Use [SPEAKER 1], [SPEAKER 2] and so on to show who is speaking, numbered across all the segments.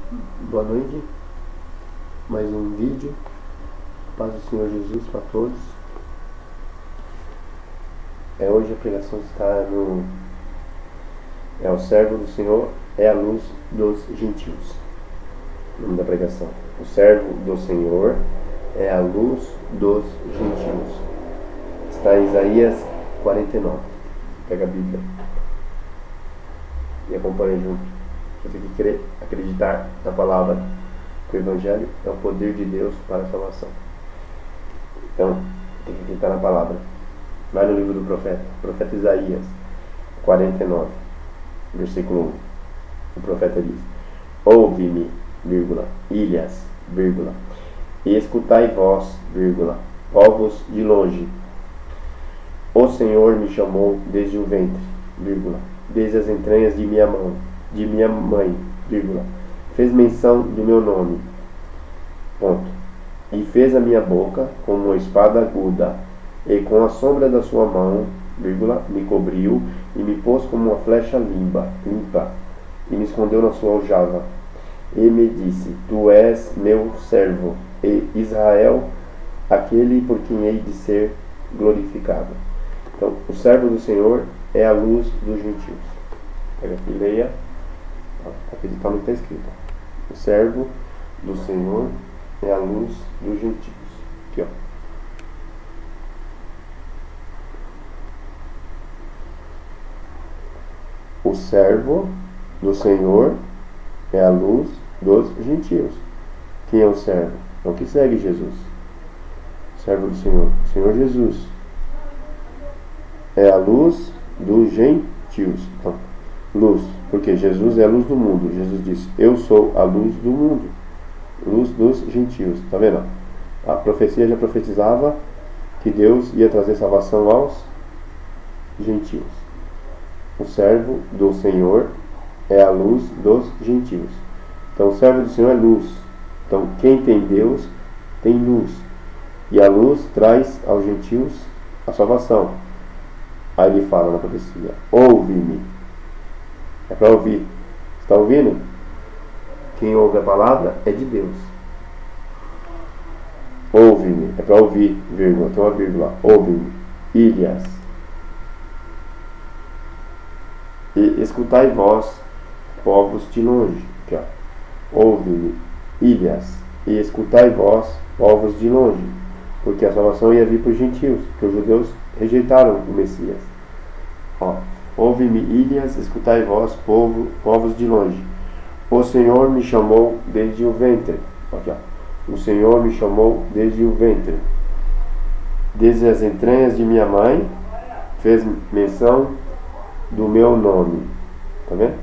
[SPEAKER 1] Boa noite, mais um vídeo. Paz do Senhor Jesus para todos. Hoje a pregação está no o servo do Senhor é a luz dos gentios. O nome da pregação: o servo do Senhor é a luz dos gentios. Está em Isaías 49. Pega a Bíblia e acompanha junto. Você tem que querer acreditar na palavra, que o Evangelho é o poder de Deus para a salvação. Então, tem que acreditar na palavra. Vai no livro do profeta Isaías 49, versículo 1. O profeta diz: ouve-me, ilhas, e escutai vós, povos de longe. O Senhor me chamou desde o ventre, desde as entranhas de minha mãe, fez menção do meu nome, e fez a minha boca como uma espada aguda, e com a sombra da sua mão, me cobriu, e me pôs como uma flecha limpa, e me escondeu na sua aljava, e me disse: tu és meu servo, e Israel, aquele por quem hei de ser glorificado. Então, o servo do Senhor é a luz dos gentios. Pega aqui e leia. Aqui está no que está escrito: o servo do Senhor é a luz dos gentios. Aqui, ó. O servo do Senhor é a luz dos gentios. Quem é o servo? É o que segue Jesus. O servo do Senhor, o Senhor Jesus, é a luz dos gentios. Então, luz, porque Jesus é a luz do mundo. Jesus disse: eu sou a luz do mundo, luz dos gentios. Está vendo? A profecia já profetizava que Deus ia trazer salvação aos gentios. O servo do Senhor é a luz dos gentios. Então, o servo do Senhor é luz. Então, quem tem Deus tem luz, e a luz traz aos gentios a salvação. Aí ele fala na profecia: ouve-me. É para ouvir. Está ouvindo? Quem ouve a palavra é de Deus. Ouve-me. É para ouvir, vírgula. Tem uma vírgula. Ouve-me. Ilhas. E escutai vós, povos de longe. Aqui, ó. Ouve-me, ilhas. E escutai vós, povos de longe. Porque a salvação ia vir para os gentios. Porque os judeus rejeitaram o Messias. Ó. Ouve-me, ilhas, escutai vós, povos de longe. O Senhor me chamou desde o ventre. Aqui, ó. O Senhor me chamou desde o ventre. Desde as entranhas de minha mãe, fez menção do meu nome. Tá vendo?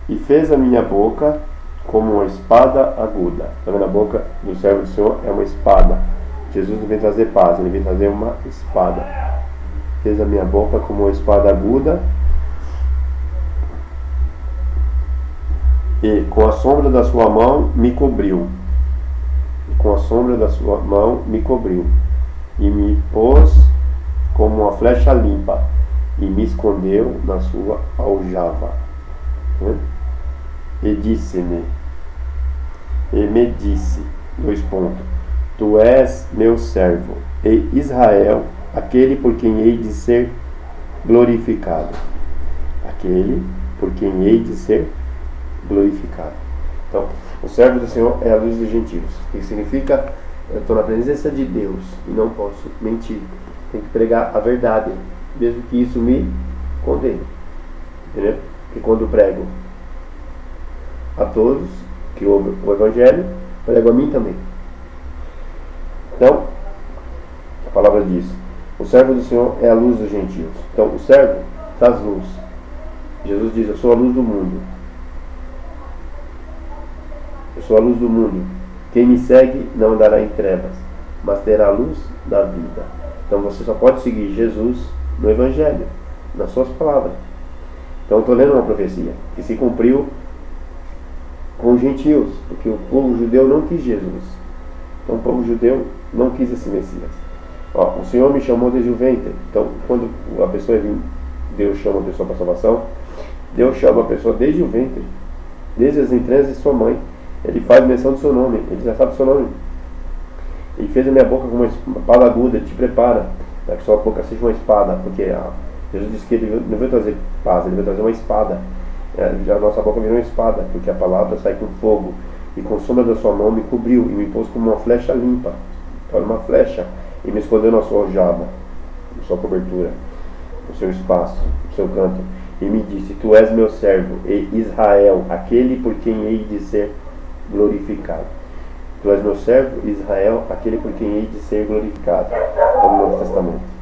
[SPEAKER 1] E fez a minha boca como uma espada aguda. Tá vendo? A boca do servo do Senhor é uma espada. Jesus não veio trazer paz, ele veio trazer uma espada. Fez a minha boca como uma espada aguda, e com a sombra da sua mão me cobriu. E me pôs como uma flecha limpa, e me escondeu na sua aljava. E me disse, tu és meu servo, e Israel, aquele por quem hei de ser glorificado. Então, o servo do Senhor é a luz dos gentios. Que significa: eu estou na presença de Deus e não posso mentir. Tenho que pregar a verdade, mesmo que isso me condene. Entendeu? Porque quando prego a todos que ouvem o Evangelho, prego a mim também. Então, a palavra diz: o servo do Senhor é a luz dos gentios. Então, o servo traz luz. Jesus diz: eu sou a luz do mundo. Eu sou a luz do mundo. Quem me segue não andará em trevas, mas terá a luz da vida. Então, você só pode seguir Jesus no Evangelho, nas suas palavras. Então, eu estou lendo uma profecia que se cumpriu com os gentios, porque o povo judeu não quis Jesus. Então, o povo judeu não quis esse Messias. Ó, o Senhor me chamou desde o ventre. Então, quando a pessoa vem, Deus chama a pessoa para salvação. Deus chama a pessoa desde o ventre. desde as entranhas de sua mãe. Ele faz menção do seu nome, ele já sabe o seu nome. Ele fez a minha boca com uma espada aguda, ele te prepara para que sua boca seja uma espada, porque Jesus disse que ele não veio trazer paz, ele veio trazer uma espada. Já a nossa boca virou uma espada, porque a palavra sai com fogo, e com sombra da sua mão me cobriu, e me pôs como uma flecha limpa. Olha, uma flecha, e me escondeu na sua aljava, na sua cobertura, no seu espaço, no seu canto, e me disse: tu és meu servo, e Israel, aquele por quem hei de ser glorificado. Tu és meu servo, Israel, aquele por quem hei de ser glorificado. No Novo Testamento.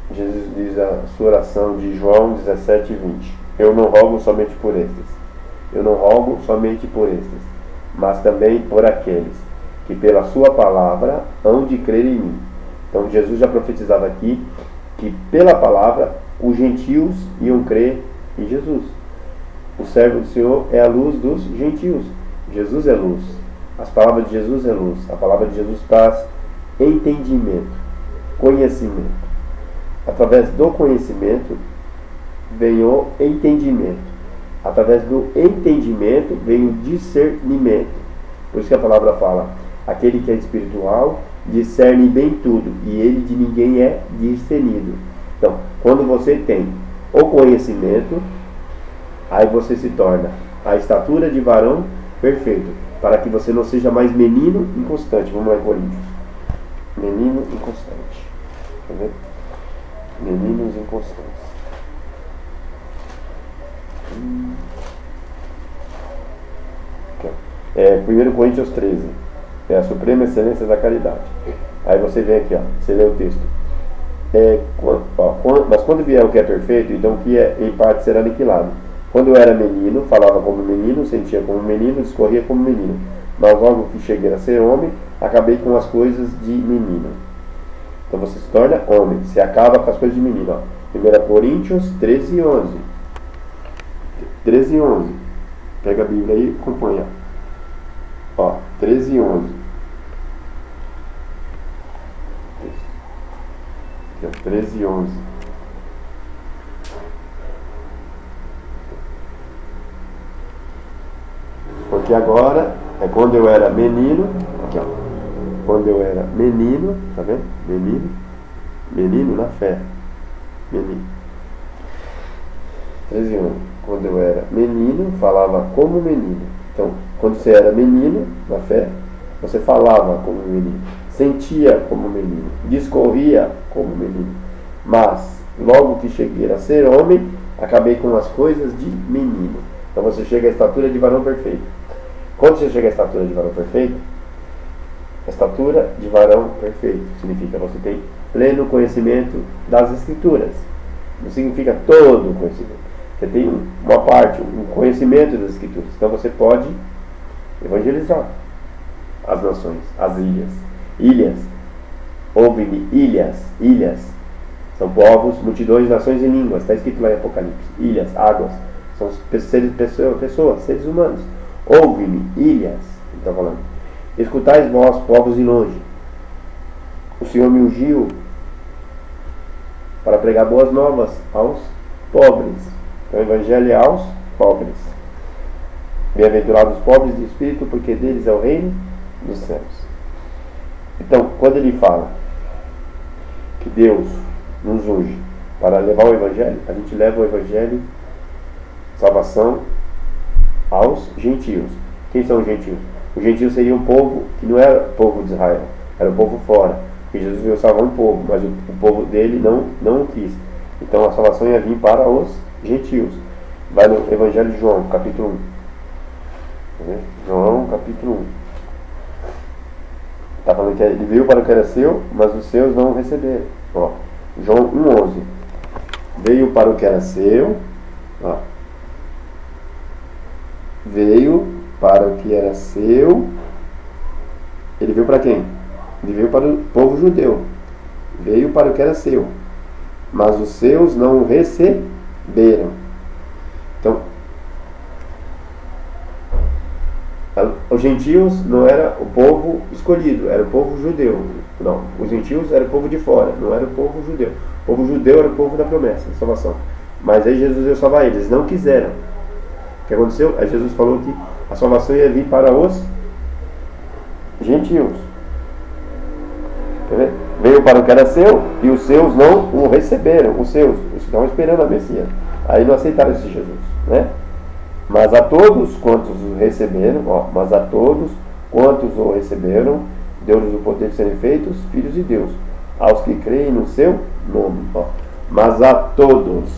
[SPEAKER 1] Jesus diz a sua oração de João 17, 20: eu não rogo somente por estes, eu não rogo somente por estes, mas também por aqueles que pela sua palavra hão de crer em mim. Então Jesus já profetizava aqui que pela palavra os gentios iam crer em Jesus. O servo do Senhor é a luz dos gentios. Jesus é luz. As palavras de Jesus é luz. A palavra de Jesus traz entendimento, conhecimento. Através do conhecimento vem o entendimento. Através do entendimento vem o discernimento. Por isso que a palavra fala: aquele que é espiritual discerne bem tudo, e ele de ninguém é discernido. Então, quando você tem o conhecimento, aí você se torna a estatura de varão perfeito, para que você não seja mais menino inconstante. Vamos lá em Coríntios. Menino inconstante. Quer ver? Meninos inconstantes. 1 Coríntios 13. É a suprema excelência da caridade. Aí você vem aqui, você lê o texto. Mas quando vier o que é perfeito, então o que é em parte será aniquilado. Quando eu era menino, falava como menino, sentia como menino, discorria como menino. Mas logo que cheguei a ser homem, acabei com as coisas de menino. Então você se torna homem, você acaba com as coisas de menino. 1 Coríntios 13, 11. 13, 11. Pega a Bíblia aí e acompanha. 13, 11. Aqui, 13, 11. Porque agora é quando eu era menino. Aqui, quando eu era menino, tá vendo? Menino na fé. Menino. 13 anos. Quando eu era menino, falava como menino. Então, quando você era menino na fé, você falava como menino, sentia como menino, discorria como menino. Mas, logo que cheguei a ser homem, acabei com as coisas de menino. Então você chega à estatura de varão perfeito. Quando você chega à estatura de varão perfeito, a estatura de varão perfeito significa você tem pleno conhecimento das Escrituras. Não significa todo o conhecimento. Você tem uma parte, um conhecimento das Escrituras. Então você pode evangelizar as nações, as ilhas. Ilhas, ouve-me, ilhas. São povos, multidões, nações e línguas. Está escrito lá em Apocalipse. Ilhas, águas. São pessoas, seres humanos. Ouve-me, ilhas. Ele está falando. Escutais vós, povos de longe. O Senhor me ungiu para pregar boas novas aos pobres. Então o Evangelho é aos pobres. Bem-aventurados os pobres de espírito, porque deles é o reino dos céus. Então, quando ele fala que Deus nos unge para levar o Evangelho, a gente leva o Evangelho, salvação, aos gentios. Quem são os gentios? Os gentios seriam um povo que não era povo de Israel, era um povo fora. E Jesus veio salvar um povo, mas o povo dele não o quis. Então a salvação ia vir para os gentios. Vai no Evangelho de João, capítulo 1. João, capítulo 1. Está falando que ele veio para o que era seu, mas os seus não receberam. João 1,11. Veio para o que era seu. Veio para o que era seu. Ele veio para quem? Ele veio para o povo judeu. Veio para o que era seu, mas os seus não o receberam. Então, os gentios não era o povo escolhido, era o povo judeu. Não, os gentios era o povo de fora, não era o povo judeu. O povo judeu era o povo da promessa, da salvação. Mas aí Jesus veio salvar eles, eles não quiseram. O que aconteceu? Aí Jesus falou que a salvação ia vir para os gentios. Quer ver? Veio para o que era seu e os seus não o receberam. Os seus estavam esperando a Messias. Aí não aceitaram esse Jesus, né? Mas a todos quantos o receberam, mas a todos quantos o receberam, deu-lhes o poder de serem feitos filhos de Deus, aos que creem no seu nome. Mas a todos,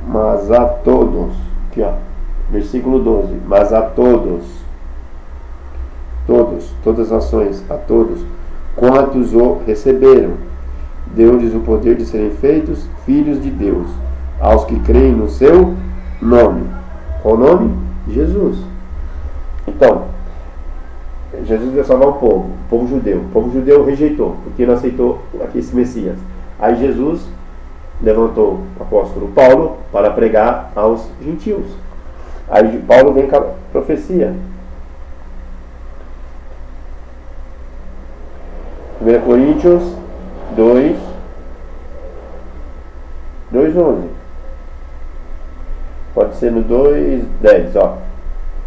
[SPEAKER 1] mas a todos, aqui versículo 12, mas a todas as nações, a todos quantos o receberam, deu-lhes o poder de serem feitos filhos de Deus, aos que creem no seu nome. Qual o nome? Jesus. Então, Jesus veio salvar o povo judeu. O povo judeu rejeitou, porque não aceitou esse Messias. Aí Jesus levantou o apóstolo Paulo para pregar aos gentios. Aí Paulo vem com a profecia. 1 Coríntios 2:11. Pode ser no 2:10,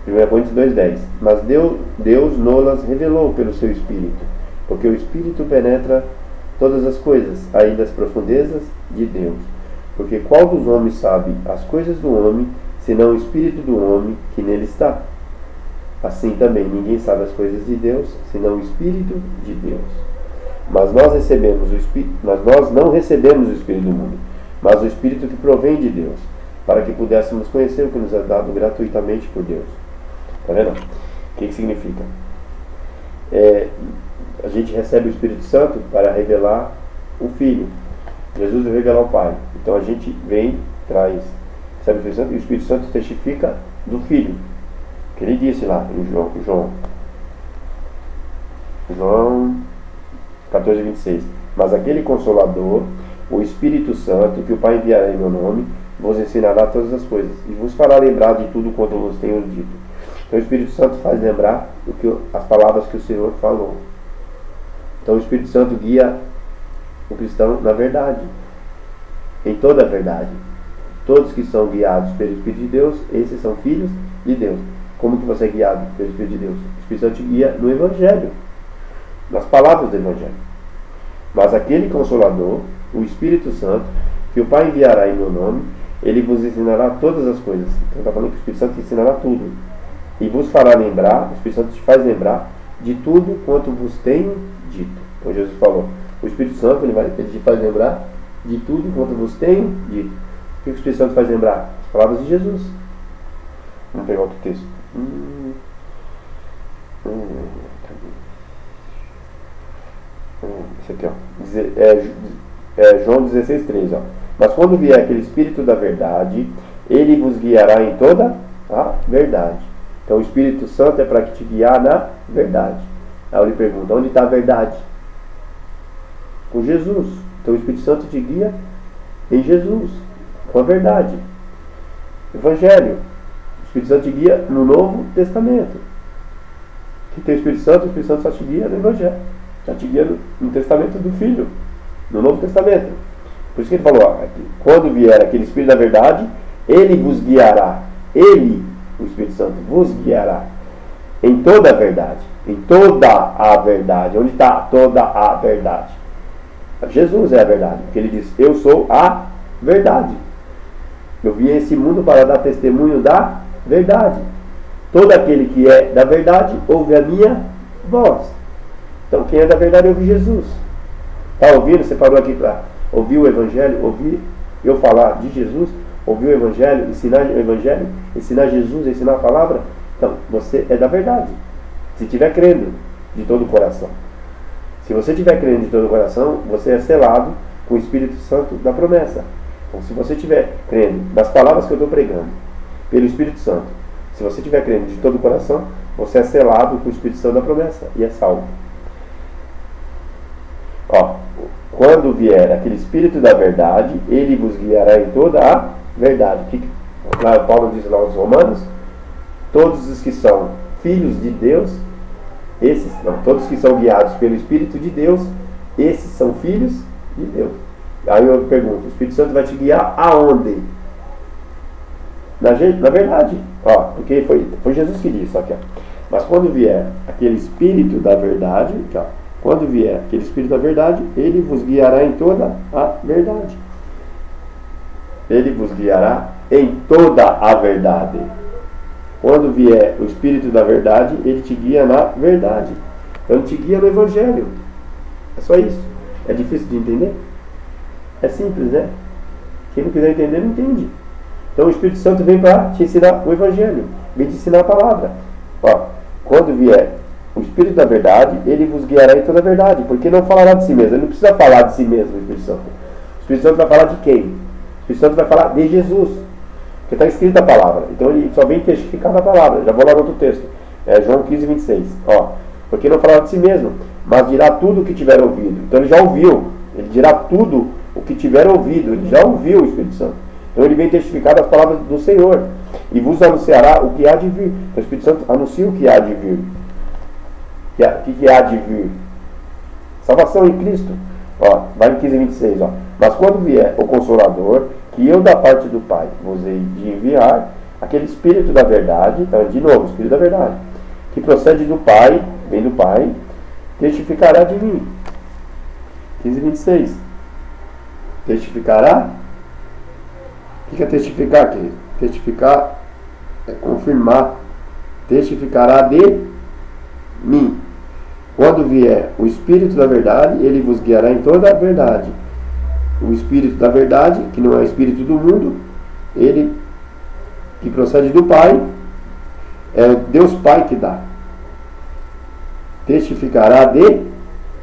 [SPEAKER 1] 1 Coríntios 2:10. Mas Deus nos revelou pelo seu Espírito, porque o Espírito penetra todas as coisas, ainda as profundezas de Deus. Porque qual dos homens sabe as coisas do homem, senão o Espírito do homem que nele está? Assim também ninguém sabe as coisas de Deus, senão o Espírito de Deus. Mas nós não recebemos o Espírito do mundo, mas o Espírito que provém de Deus, para que pudéssemos conhecer o que nos é dado gratuitamente por Deus. Está vendo? O que significa? A gente recebe o Espírito Santo para revelar o Filho. Jesus vai revelar o Pai. Então a gente vem, traz, recebe o Espírito Santo, e o Espírito Santo testifica do Filho. Que ele disse lá em João 14:26. Mas aquele Consolador, o Espírito Santo, que o Pai enviará em meu nome, vos ensinará todas as coisas, e vos fará lembrar de tudo quanto vos tenho dito. Então o Espírito Santo faz lembrar as palavras que o Senhor falou. Então o Espírito Santo guia o cristão na verdade, em toda a verdade. Todos que são guiados pelo Espírito de Deus, esses são filhos de Deus. Como que você é guiado pelo Espírito de Deus? O Espírito Santo te guia no Evangelho, nas palavras do Evangelho. Mas aquele Consolador, o Espírito Santo, que o Pai enviará em meu nome, ele vos ensinará todas as coisas. Então está falando que o Espírito Santo te ensinará tudo. E vos fará lembrar, o Espírito Santo te faz lembrar de tudo quanto vos tenho dito. Então Jesus falou, o Espírito Santo ele te faz lembrar de tudo quanto vos tenho dito. O que o Espírito Santo faz lembrar? As palavras de Jesus. Vamos pegar outro texto. Esse aqui, João 16:3. Mas quando vier aquele Espírito da verdade, ele vos guiará em toda a verdade. Então o Espírito Santo é para te guiar na verdade. Aí eu lhe pergunto, onde está a verdade? Com Jesus. Então o Espírito Santo te guia em Jesus, com a verdade. Evangelho. O Espírito Santo te guia no Novo Testamento. Que tem o Espírito Santo só te guia no Evangelho. Já te guia no Testamento do Filho, no Novo Testamento. Por isso que ele falou, quando vier aquele Espírito da verdade, ele vos guiará. Ele, o Espírito Santo, vos guiará em toda a verdade. Em toda a verdade. Onde está toda a verdade? Jesus é a verdade. Porque ele diz, eu sou a verdade. Eu vim a esse mundo para dar testemunho da verdade. Todo aquele que é da verdade ouve a minha voz. Então quem é da verdade ouve Jesus. Está ouvindo? Você parou aqui para ouvir o Evangelho, ouvir eu falar de Jesus, ouvir o Evangelho, ensinar o Evangelho, ensinar Jesus, ensinar a palavra? Então você é da verdade. Se estiver crendo de todo o coração. Se você estiver crendo de todo o coração, você é selado com o Espírito Santo da promessa. Então se você estiver crendo nas palavras que eu estou pregando, pelo Espírito Santo, se você estiver crendo de todo o coração, você é selado com o Espírito Santo da promessa e é salvo. Ó, quando vier aquele Espírito da verdade, ele vos guiará em toda a verdade. Lá Paulo diz lá aos Romanos, todos os que são filhos de Deus, todos que são guiados pelo Espírito de Deus, esses são filhos de Deus. Aí eu pergunto, o Espírito Santo vai te guiar aonde? Na verdade, ó, porque foi Jesus que disse, aqui, ó. Mas quando vier aquele Espírito da verdade, aqui, ó, quando vier aquele Espírito da verdade, ele vos guiará em toda a verdade. Ele vos guiará em toda a verdade. Quando vier o Espírito da verdade, ele te guia na verdade. Então te guia no Evangelho. É só isso. É difícil de entender? É simples, né? Quem não quiser entender, não entende. Então o Espírito Santo vem para te ensinar o Evangelho. Vem te ensinar a palavra. Ó, quando vier o Espírito da verdade, ele vos guiará em toda a verdade. Porque não falará de si mesmo. Ele não precisa falar de si mesmo, o Espírito Santo. O Espírito Santo vai falar de quem? O Espírito Santo vai falar de Jesus. Porque está escrita a palavra. Então ele só vem testificar da palavra. Já vou lá no outro texto. João 15, 26. Ó, porque não falará de si mesmo, mas dirá tudo o que tiver ouvido. Então ele já ouviu. Ele dirá tudo o que tiver ouvido. Ele já ouviu o Espírito Santo. Então ele vem testificar das palavras do Senhor. E vos anunciará o que há de vir. Então o Espírito Santo anuncia o que há de vir. O que há de vir? Salvação em Cristo. Ó, vai em 15, 26. Ó. Mas quando vier o Consolador, que eu da parte do Pai vos hei de enviar, aquele Espírito da verdade, então de novo, o Espírito da verdade, que procede do Pai, vem do Pai, testificará de mim. 15, 26. Testificará? O que é testificar, querido? Testificar é confirmar. Testificará de mim. Quando vier o Espírito da verdade, ele vos guiará em toda a verdade. O Espírito da verdade, que não é o Espírito do mundo, ele que procede do Pai, é Deus Pai que dá. Testificará de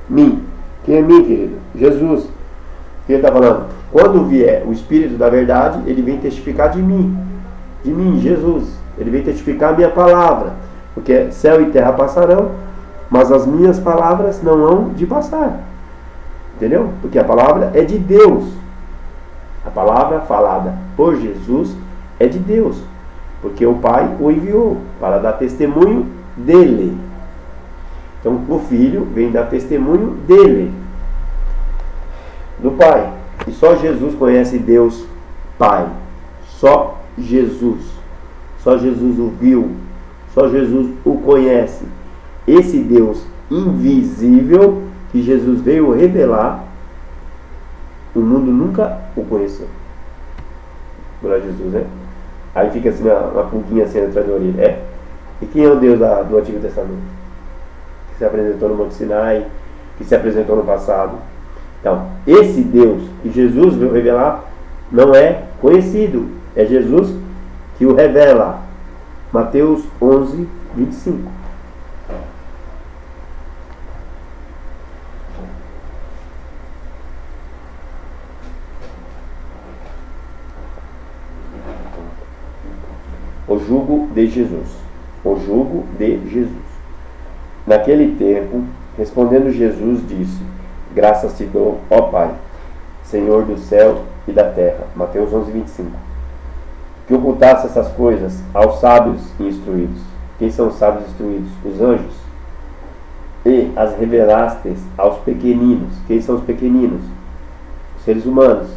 [SPEAKER 1] mim. Quem é mim, querido? Jesus. O que ele está falando? Quando vier o Espírito da verdade, ele vem testificar de mim. De mim, Jesus. Ele vem testificar a minha palavra. Porque céu e terra passarão, mas as minhas palavras não hão de passar. Entendeu? Porque a palavra é de Deus. A palavra falada por Jesus é de Deus. Porque o Pai o enviou para dar testemunho dele. Então o Filho vem dar testemunho dele, do Pai. E só Jesus conhece Deus Pai. Só Jesus. Só Jesus o viu. Só Jesus o conhece. Esse Deus invisível que Jesus veio revelar, o mundo nunca o conheceu. Glória a Jesus, né? Aí fica assim uma pulguinha assim atrás da orelha. E quem é o Deus do Antigo Testamento? Que se apresentou no Monte Sinai, que se apresentou no passado. Então, esse Deus que Jesus veio revelar não é conhecido. É Jesus que o revela. Mateus 11, 25. O jugo de Jesus. O jugo de Jesus. Naquele tempo, respondendo Jesus, disse: Graças te dou, ó Pai, Senhor do céu e da terra. Mateus 11, 25. Que ocultasse essas coisas aos sábios e instruídos. Quem são os sábios e instruídos? Os anjos. E as revelastes aos pequeninos. Quem são os pequeninos? Os seres humanos.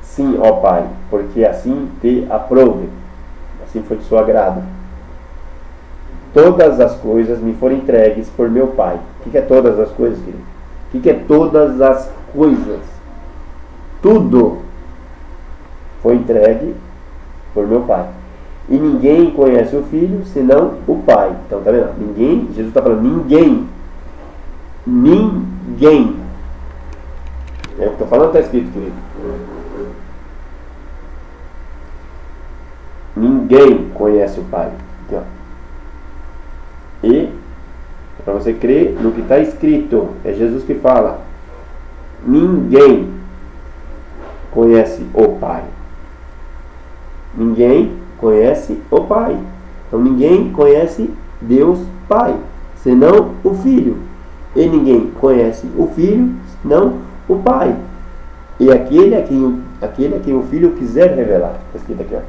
[SPEAKER 1] Sim, ó Pai, porque assim te aprove. Assim foi de seu agrado. Todas as coisas me foram entregues por meu Pai. O que é todas as coisas, querido? O que é todas as coisas? Tudo foi entregue por meu Pai. E ninguém conhece o Filho senão o Pai. Então, tá vendo? Ninguém, Jesus está falando, ninguém. Ninguém. É o que estou falando, está escrito, querido. Ninguém conhece o Pai. Aqui, ó. E, para você crer no que está escrito, é Jesus que fala. Ninguém conhece o Pai. Ninguém conhece o Pai. Então ninguém conhece Deus Pai, senão o Filho. E ninguém conhece o Filho, senão o Pai. E aquele a quem o Filho quiser revelar. Está escrito aqui, ó.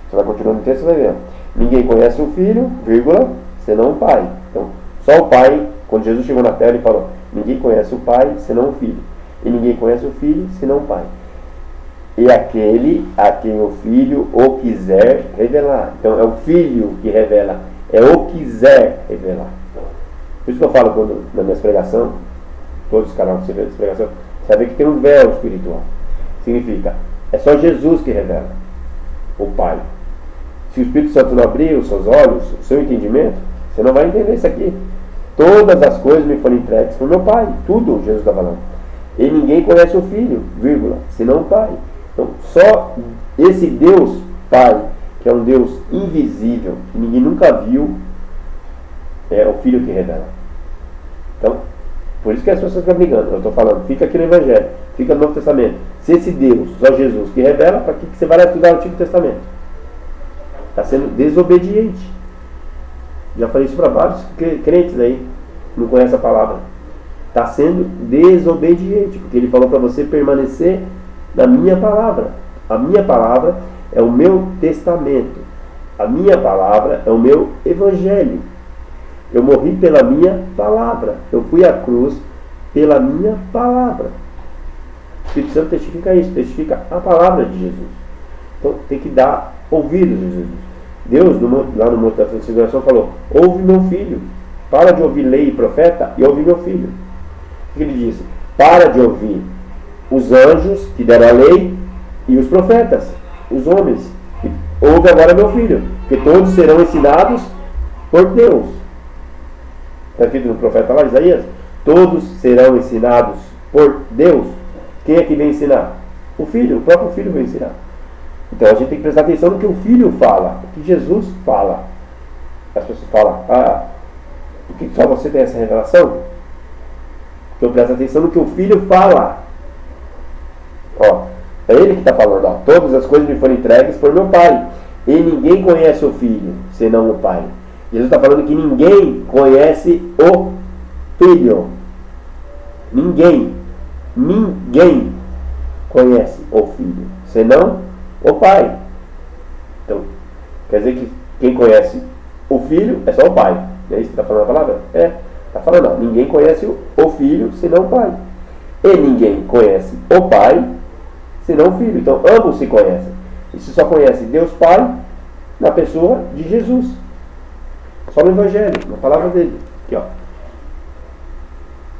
[SPEAKER 1] Você vai continuando no texto, você vai ver. Ninguém conhece o Filho, vírgula, senão o Pai. Então, só o Pai, quando Jesus chegou na terra, ele falou: ninguém conhece o Pai, senão o Filho. E ninguém conhece o Filho, senão o Pai. E aquele a quem o Filho o quiser revelar. Então, é o Filho que revela. É o quiser revelar. Por isso que eu falo quando, na minha pregação, todos os canais que você vê de pregação, você vai ver que tem um véu espiritual. Significa, é só Jesus que revela o Pai. Se o Espírito Santo não abrir os seus olhos, o seu entendimento, você não vai entender isso aqui. Todas as coisas me foram entregues por meu Pai. Tudo, Jesus está falando. E ninguém conhece o Filho, vírgula, senão o Pai. Então, só esse Deus Pai, que é um Deus invisível, que ninguém nunca viu, é o Filho que revela. Então, por isso que as pessoas ficam brigando. Eu estou falando, fica aqui no Evangelho, fica no Novo Testamento. Se esse Deus, só Jesus, que revela, para que você vai estudar o Antigo Testamento? Está sendo desobediente. Já falei isso para vários crentes aí, que não conhecem a palavra. Está sendo desobediente, porque ele falou para você permanecer na minha palavra. A minha palavra é o meu testamento. A minha palavra é o meu Evangelho. Eu morri pela minha palavra. Eu fui à cruz pela minha palavra. O Espírito Santo testifica isso, testifica a palavra de Jesus. Então tem que dar ouvidos a Jesus. Deus, lá no Monte da Transfiguração, falou: ouve meu filho. Para de ouvir lei e profeta e ouve meu filho. O que ele disse? Para de ouvir os anjos que deram a lei e os profetas, os homens. Ouve agora meu filho, porque todos serão ensinados por Deus. Está escrito no profeta lá, Isaías: todos serão ensinados por Deus. Quem é que vem ensinar? O Filho, o próprio Filho vem ensinar. Então a gente tem que prestar atenção no que o Filho fala, o que Jesus fala. As pessoas falam: por que só você tem essa revelação? Porque eu presto atenção no que o Filho fala. Ó, é ele que está falando, ó: todas as coisas me foram entregues por meu Pai, e ninguém conhece o Filho, senão o Pai. Jesus está falando que ninguém conhece o Filho. Ninguém conhece o Filho, senão o Pai. Então, quer dizer que quem conhece o Filho é só o Pai. É isso que está falando a palavra? Está falando, não. Ninguém conhece o Filho, senão o Pai. E ninguém conhece o Pai, senão o Filho. Então, ambos se conhecem. E se só conhece Deus Pai na pessoa de Jesus. Só no Evangelho, na palavra dele. Aqui, ó.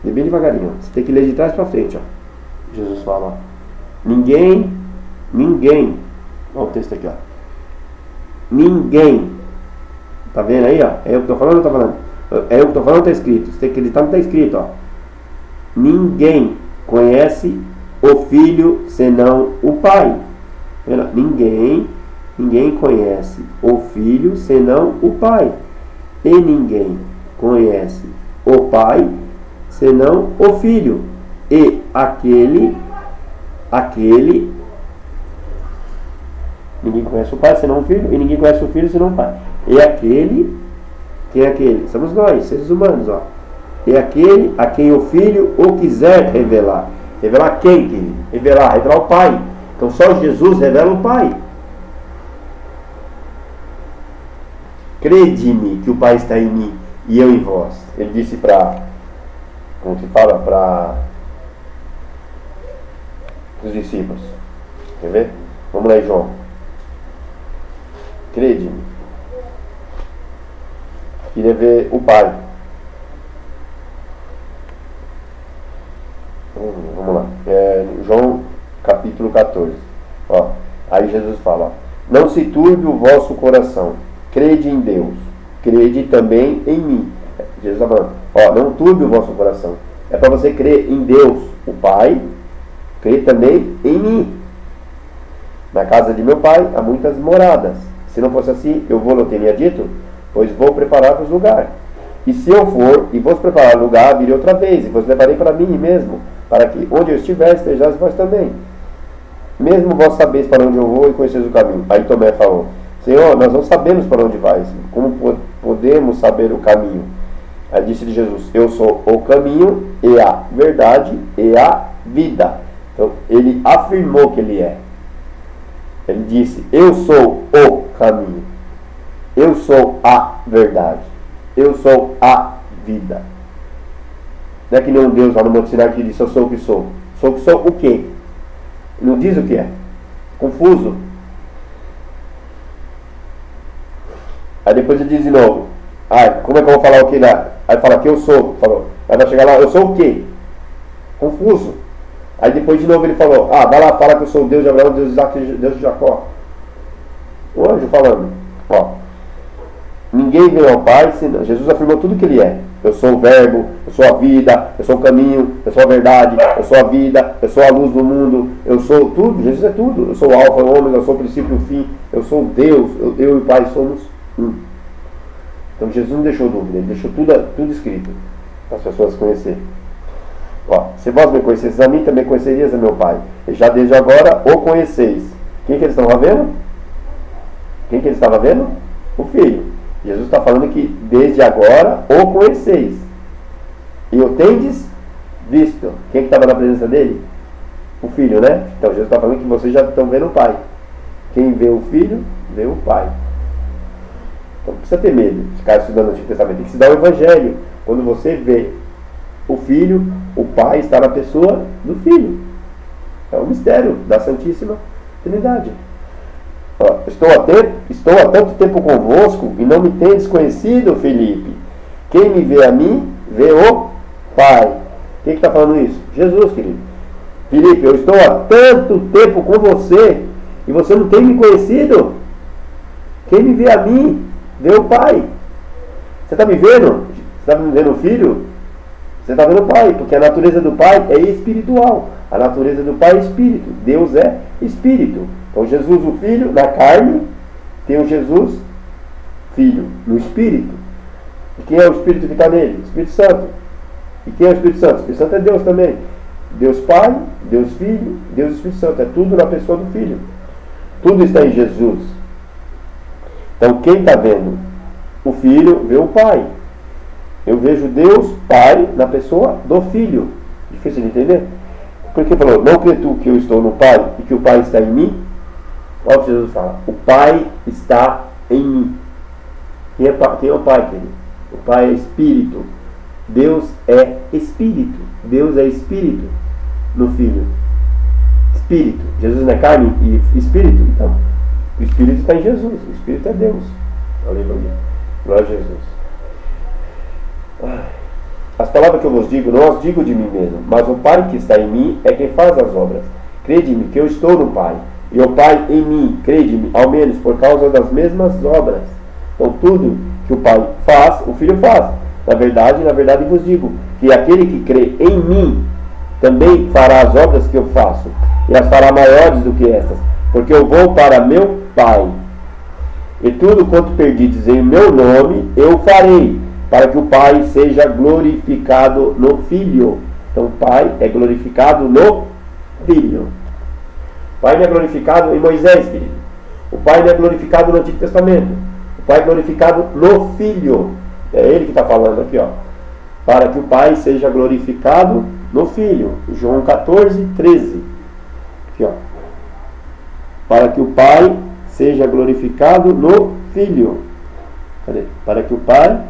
[SPEAKER 1] Lê bem devagarinho. Você tem que ler de trás para frente, ó. Jesus fala, ó: ninguém. Olha o texto aqui, ó. Ninguém. Tá vendo aí, ó? É eu que estou falando ou não estou falando? É eu que estou falando ou está escrito? Você tem que acreditar no que está escrito, ó. Ninguém conhece o Filho senão o Pai. Ninguém conhece o Filho senão o Pai. E ninguém conhece o Pai senão o Filho. E aquele ninguém conhece o Pai senão o Filho, e ninguém conhece o Filho senão o Pai. E aquele, quem é aquele? Somos nós, seres humanos, ó. E aquele a quem o Filho o quiser revelar. Revelar quem, querido? Revelar o Pai. Então só Jesus revela o Pai. Crede-me que o Pai está em mim e eu em vós. Ele disse como se fala, para os discípulos. Quer ver? Vamos lá, João. Crede-me. Queria ver o Pai. Vamos lá. João capítulo 14. Ó, aí Jesus fala: ó: não se turbe o vosso coração. Crede em Deus, crede também em mim. Jesus está falando: ó, não turbe o vosso coração. É para você crer em Deus, o Pai, crer também em mim. Na casa de meu Pai há muitas moradas. Se não fosse assim, eu não teria dito, pois vou preparar-vos lugar. E se eu for e vos preparar lugar, virei outra vez, e vos levarei para mim mesmo, para que onde eu estiver, estejais vós também. Mesmo vós sabeis para onde eu vou e conheceis o caminho. Aí Tomé falou: Senhor, nós não sabemos para onde vais. Como podemos saber o caminho? Aí disse de Jesus: eu sou o caminho e a verdade e a vida. Então ele afirmou que ele é. Ele disse: eu sou o caminho, eu sou a verdade, eu sou a vida. Não é que nem um Deus lá no Monte Sinai que disse: eu sou o que sou. Sou o que sou o quê? Não diz o que é. Confuso. Aí depois ele diz de novo: como é que eu vou falar o que lá? Aí fala que eu sou. Falou. Aí vai chegar lá: eu sou o quê? Confuso. Aí depois de novo ele falou: vai lá, fala que eu sou o Deus de Abraão, Deus de Isaac, Deus de Jacó. O anjo falando: ninguém veio ao Pai senão. Jesus afirmou tudo que ele é. Eu sou o verbo, eu sou a vida, eu sou o caminho, eu sou a verdade, eu sou a vida, eu sou a luz do mundo, eu sou tudo. Jesus é tudo. Eu sou o alfa, o ômega, eu sou o princípio e o fim, eu sou Deus, eu e o Pai somos um. Então Jesus não deixou dúvida, ele deixou tudo escrito para as pessoas conhecerem. Se vós me conhecesseis a mim, também conhecerias a meu Pai. E já desde agora o conheceis. Quem que eles estavam vendo? Quem que eles estavam vendo? O Filho. Jesus está falando que desde agora o conheceis. E o tendes visto. Quem que estava na presença dele? O Filho, né? Então Jesus está falando que vocês já estão vendo o Pai. Quem vê o Filho, vê o Pai. Então não precisa ter medo de ficar estudando o Antigo Testamento. Tem que se dar o Evangelho. Quando você vê o Filho, o Pai está na pessoa do Filho. É o mistério da Santíssima Trindade. Estou há tanto tempo convosco e não me tendes conhecido, Felipe. Quem me vê a mim, vê o Pai. Quem está falando isso? Jesus, querido. Felipe, eu estou há tanto tempo com você e você não tem me conhecido. Quem me vê a mim, vê o Pai. Você está me vendo? Você está me vendo o Filho? Você está vendo o Pai, porque a natureza do Pai é espiritual. A natureza do Pai é espírito. Deus é espírito. Então Jesus, o Filho, na carne, tem o Jesus, Filho, no espírito. E quem é o Espírito que está nele? O Espírito Santo. E quem é o Espírito Santo? O Espírito Santo é Deus também. Deus Pai, Deus Filho, Deus Espírito Santo. É tudo na pessoa do Filho. Tudo está em Jesus. Então quem está vendo o Filho, vê o Pai. Eu vejo Deus Pai na pessoa do Filho. Difícil de entender? Porque falou: não crê tu que eu estou no Pai e que o Pai está em mim? Olha o que Jesus fala: o Pai está em mim. Quem é o Pai, querido? O Pai é Espírito. Deus é Espírito. Deus é Espírito no Filho. Espírito. Jesus não é carne e Espírito? Então, o Espírito está em Jesus. O Espírito é Deus. Aleluia. Glória a Jesus. As palavras que eu vos digo, não as digo de mim mesmo, mas o Pai que está em mim é quem faz as obras. Crede-me que eu estou no Pai, e o Pai em mim. Crede-me, ao menos por causa das mesmas obras. Então tudo que o Pai faz, o Filho faz. Na verdade vos digo, que aquele que crê em mim também fará as obras que eu faço, e as fará maiores do que estas, porque eu vou para meu Pai. E tudo quanto perdides em meu nome, eu farei, para que o Pai seja glorificado no Filho. Então o Pai é glorificado no Filho. O Pai não é glorificado em Moisés, querido. O Pai não é glorificado no Antigo Testamento. O Pai é glorificado no Filho. É ele que está falando aqui, para que o Pai seja glorificado no Filho. João 14, 13. Aqui, para que o Pai seja glorificado no Filho. Cadê? Para que o Pai,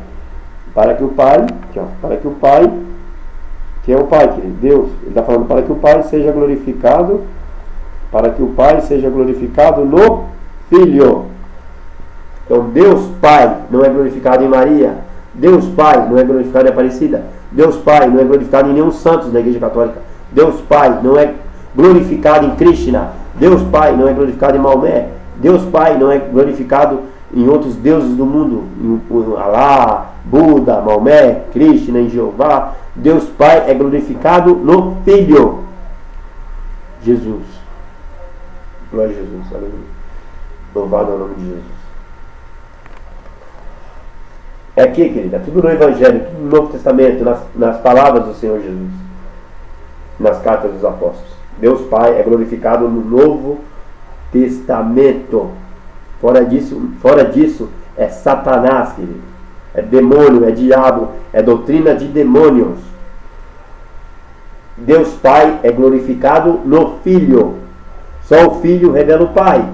[SPEAKER 1] quem é o Pai, querido? Deus. Ele está falando para que o Pai seja glorificado, no Filho. Então Deus Pai não é glorificado em Maria. Deus Pai não é glorificado em Aparecida. Deus Pai não é glorificado em nenhum santos da Igreja Católica. Deus Pai não é glorificado em Krishna. Deus Pai não é glorificado em Maomé. Deus Pai não é glorificado em outros deuses do mundo, em Alá, Buda, Maomé, Krishna, em Jeová. Deus Pai é glorificado no Filho, Jesus. Glória a Jesus, aleluia. Louvado é o nome de Jesus. É aqui, querida, é tudo no Evangelho, tudo no Novo Testamento, nas palavras do Senhor Jesus, nas cartas dos apóstolos. Deus Pai é glorificado no Novo Testamento. Fora disso é Satanás, querido. é demônio, é diabo, é doutrina de demônios. Deus Pai é glorificado no Filho. Só o Filho revela o Pai.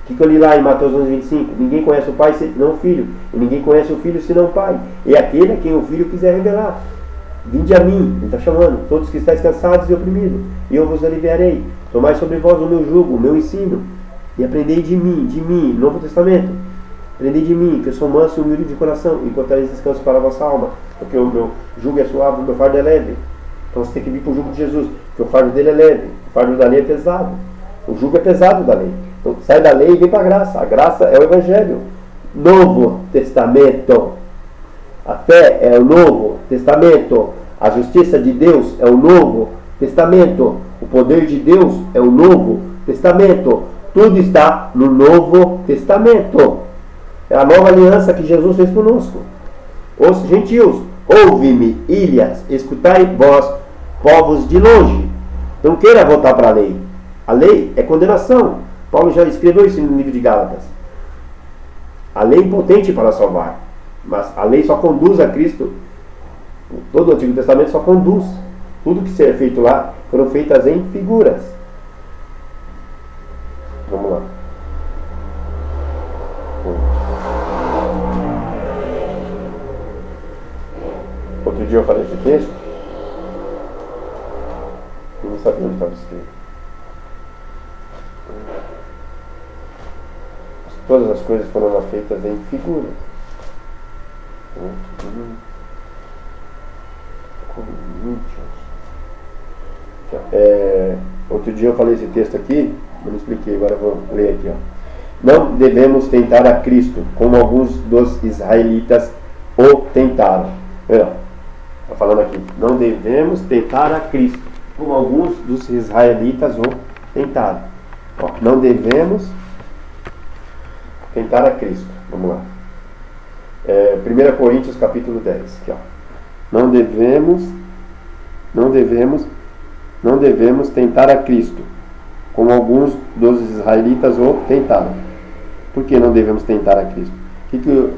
[SPEAKER 1] O que eu li lá em Mateus 11:25? Ninguém conhece o Pai senão o Filho, e ninguém conhece o Filho senão o Pai. E aquele a quem o Filho quiser revelar. Vinde a mim, ele está chamando, todos que estáis cansados e oprimidos, e eu vos aliviarei. Tomai sobre vós o meu jugo, o meu ensino, e aprendei de mim, Novo Testamento. Aprendei de mim, que eu sou manso e humilde de coração, e encontrareis descanso para a vossa alma, porque o meu jugo é suave, o meu fardo é leve. Então você tem que vir para o jugo de Jesus, porque o fardo dele é leve, o fardo da lei é pesado. O jugo é pesado da lei. Então sai da lei e vem para a graça. A graça é o Evangelho. Novo Testamento. A fé é o Novo Testamento. A justiça de Deus é o Novo Testamento. O poder de Deus é o Novo Testamento. Tudo está no Novo Testamento. É a nova aliança que Jesus fez conosco. Os gentios, ouve-me, ilhas, escutai vós, povos de longe. Não queira voltar para a lei. A lei é condenação. Paulo já escreveu isso no livro de Gálatas. A lei é impotente para salvar. Mas a lei só conduz a Cristo. Todo o Antigo Testamento só conduz. Tudo que é feito lá foram feitas em figuras. Vamos lá. Outro dia eu falei esse texto. Eu não sabia onde estava escrito. Todas as coisas foram feitas em figuras. Outro dia eu falei esse texto aqui, eu não expliquei, agora eu vou ler aqui. Não devemos tentar a Cristo, como alguns dos israelitas o tentaram. Está falando aqui, não devemos tentar a Cristo, como alguns dos israelitas o tentaram. Não devemos tentar a Cristo. Vamos lá. 1 Coríntios capítulo 10. Aqui, Não devemos tentar a Cristo, como alguns dos israelitas o tentaram. Por que não devemos tentar a Cristo? O que o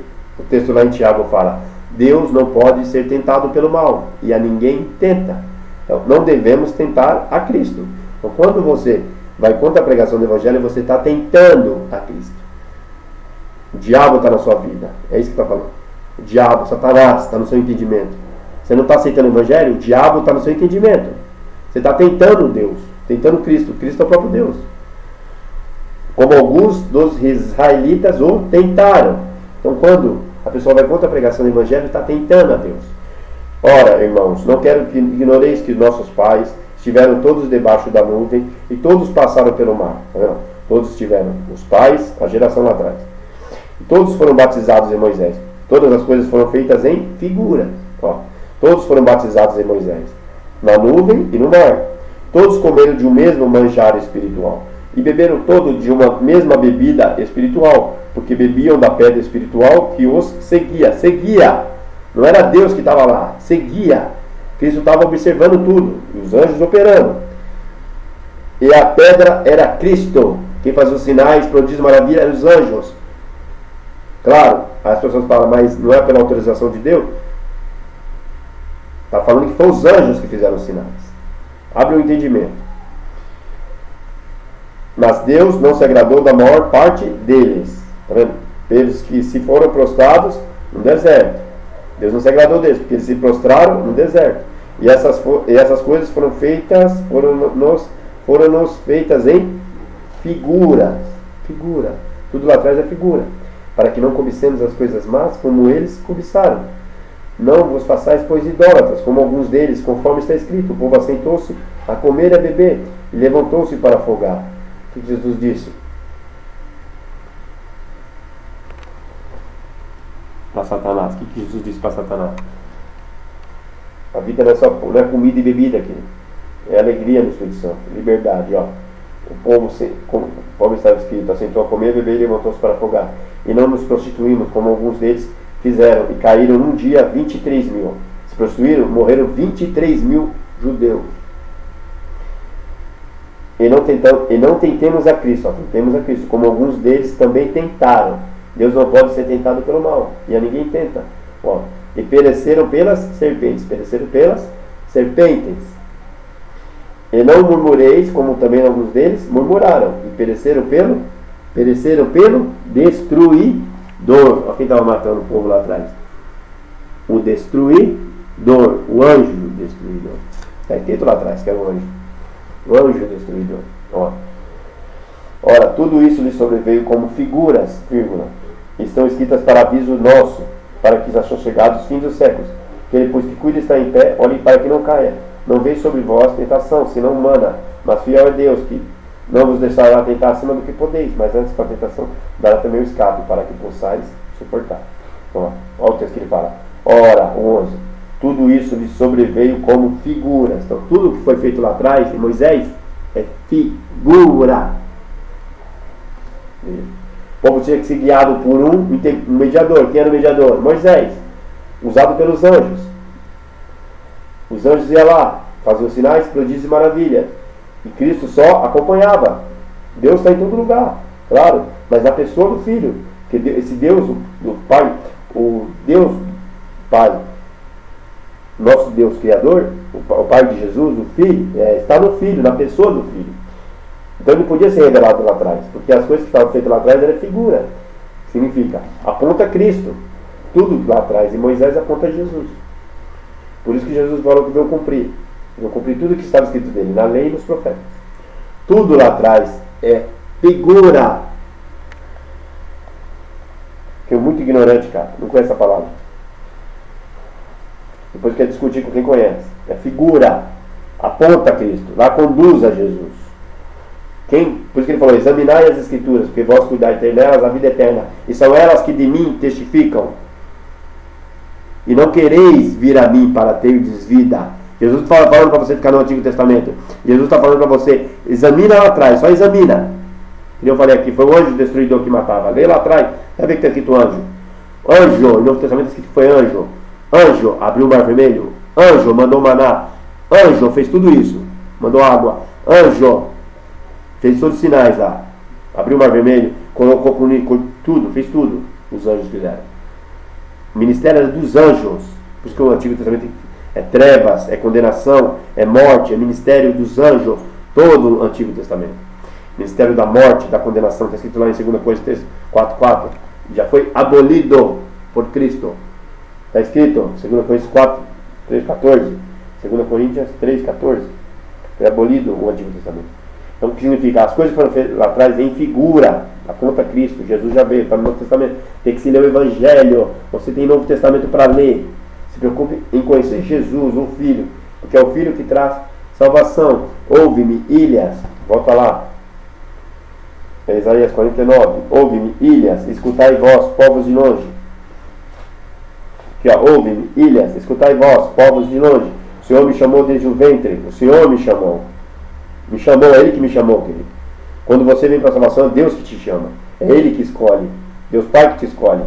[SPEAKER 1] texto lá em Tiago fala? Deus não pode ser tentado pelo mal, e a ninguém tenta. Então, não devemos tentar a Cristo. Então, quando você vai contra a pregação do Evangelho, você está tentando a Cristo. O diabo está na sua vida. É isso que está falando. O diabo, Satanás, está no seu entendimento. Você não está aceitando o Evangelho? O diabo está no seu entendimento. Você está tentando Deus, tentando Cristo. Cristo é o próprio Deus. Como alguns dos israelitas o tentaram. Então, quando a pessoa vai contra a pregação do Evangelho, está tentando a Deus. Ora, irmãos, não quero que ignoreis que nossos pais estiveram todos debaixo da nuvem e todos passaram pelo mar. Não, todos estiveram, os pais, a geração lá atrás. E todos foram batizados em Moisés. Todas as coisas foram feitas em figura. Todos foram batizados em Moisés, na nuvem e no mar. Todos comeram de um mesmo manjar espiritual e beberam todos de uma mesma bebida espiritual, porque bebiam da pedra espiritual que os seguia. Não era Deus que estava lá, seguia. Cristo estava observando tudo, e os anjos operando. E a pedra era Cristo. Quem fazia os sinais, prodígios, maravilhas, eram os anjos. Claro, as pessoas falam, mas não é pela autorização de Deus? Está falando que foram os anjos que fizeram os sinais. Abre o entendimento. Mas Deus não se agradou da maior parte deles. Está vendo? Eles que se foram prostrados no deserto. Deus não se agradou deles, porque eles se prostraram no deserto. E essas coisas foram nos feitas em figuras. Figura. Tudo lá atrás é figura. Para que não cobicemos as coisas más, como eles cobiçaram. Não vos façais, pois, idólatras, como alguns deles, conforme está escrito. O povo assentou-se a comer e a beber, e levantou-se para folgar. O que Jesus disse? Para Satanás. O que Jesus disse para Satanás? A vida não é comida e bebida aqui. É alegria no Espírito Santo. Liberdade, O povo, como está escrito, assentou a comer, beber e levantou-se para folgar. E não nos prostituímos, como alguns deles fizeram, e caíram num dia 23 mil. Se prostituíram, morreram 23 mil judeus. E não tentemos a Cristo, tentemos a Cristo, como alguns deles também tentaram, Deus não pode ser tentado pelo mal, e a ninguém tenta. Ó, e pereceram pelas serpentes, E não murmureis, como também alguns deles murmuraram, e pereceram pelo destruidor. Ó, quem estava matando o povo lá atrás? O destruidor, o anjo destruidor. Está escrito lá atrás que é o anjo destruidor. Ó. Ora, tudo isso lhe sobreveio como figuras, vírgula, estão escritas para aviso nosso, para que acham chegados os fins dos séculos. Que ele, pois que cuida está em pé, olhe para que não caia. Não veio sobre vós tentação, senão humana, mas fiel é Deus, que não vos deixará tentar acima do que podeis, mas antes com a tentação dará também o escape, para que possais suportar. Então, olha o texto que ele fala. Ora, o 11. Tudo isso lhe sobreveio como figuras. Então, tudo que foi feito lá atrás, em Moisés, é figura. O povo tinha que ser guiado por um mediador. Quem era o mediador? Moisés, usado pelos anjos. Os anjos iam lá, faziam sinais, prodígios e maravilhas, e Cristo só acompanhava. Deus está em todo lugar, claro, mas na pessoa do Filho, que esse Deus, o Pai, o Deus Pai, nosso Deus Criador, o Pai de Jesus, o Filho, está no Filho, na pessoa do Filho. Então ele podia ser revelado lá atrás, porque as coisas que estavam feitas lá atrás eram figura. Significa, aponta a Cristo. Tudo lá atrás, e Moisés aponta a Jesus. Por isso que Jesus falou que veio cumprir. Veio cumprir tudo que estava escrito dele, na lei e nos profetas. Tudo lá atrás é figura. Que é muito ignorante, cara. Não conhece a palavra. Depois quer discutir com quem conhece. É figura. Aponta a Cristo. Lá conduz a Jesus. Por isso que ele falou, examinai as Escrituras, porque vós cuidai ter nelas a vida eterna. E são elas que de mim testificam. E não quereis vir a mim para terdes vida. Jesus está falando para você ficar no Antigo Testamento. Jesus está falando para você, examina lá atrás, só examina. E eu falei aqui, foi o anjo destruidor que matava. Lê lá atrás, vai ver que está escrito anjo. Anjo, no Novo Testamento está escrito que foi anjo. Anjo abriu o mar vermelho. Anjo mandou maná. Anjo fez tudo isso. Mandou água. Anjo fez todos os sinais lá. Abriu o mar vermelho, colocou com tudo, fez tudo. Os anjos fizeram. O ministério era dos anjos. Por isso que o Antigo Testamento é trevas, é condenação, é morte, é ministério dos anjos. Todo o Antigo Testamento. Ministério da morte, da condenação, está escrito lá em 2 Coríntios 4:4. Já foi abolido por Cristo. Está escrito, 2 Coríntios 3:14. 2 Coríntios 3:14. Foi abolido o Antigo Testamento. Então o que significa? As coisas foram feitas lá atrás em figura. Aponta Cristo. Jesus já veio, está no Novo Testamento. Tem que se ler o Evangelho. Você tem Novo Testamento para ler. Se preocupe em conhecer Jesus, o Filho. Porque é o Filho que traz salvação. Ouve-me, ilhas. Volta lá. É Isaías 49. Ouve-me, ilhas. Escutai vós, povos de longe. Aqui, ó. Ouve-me, ilhas. Escutai vós, povos de longe. O Senhor me chamou desde o ventre. O Senhor me chamou. Me chamou, é Ele que me chamou, querido. Quando você vem para a salvação, é Deus que te chama. É Ele que escolhe. Deus Pai que te escolhe.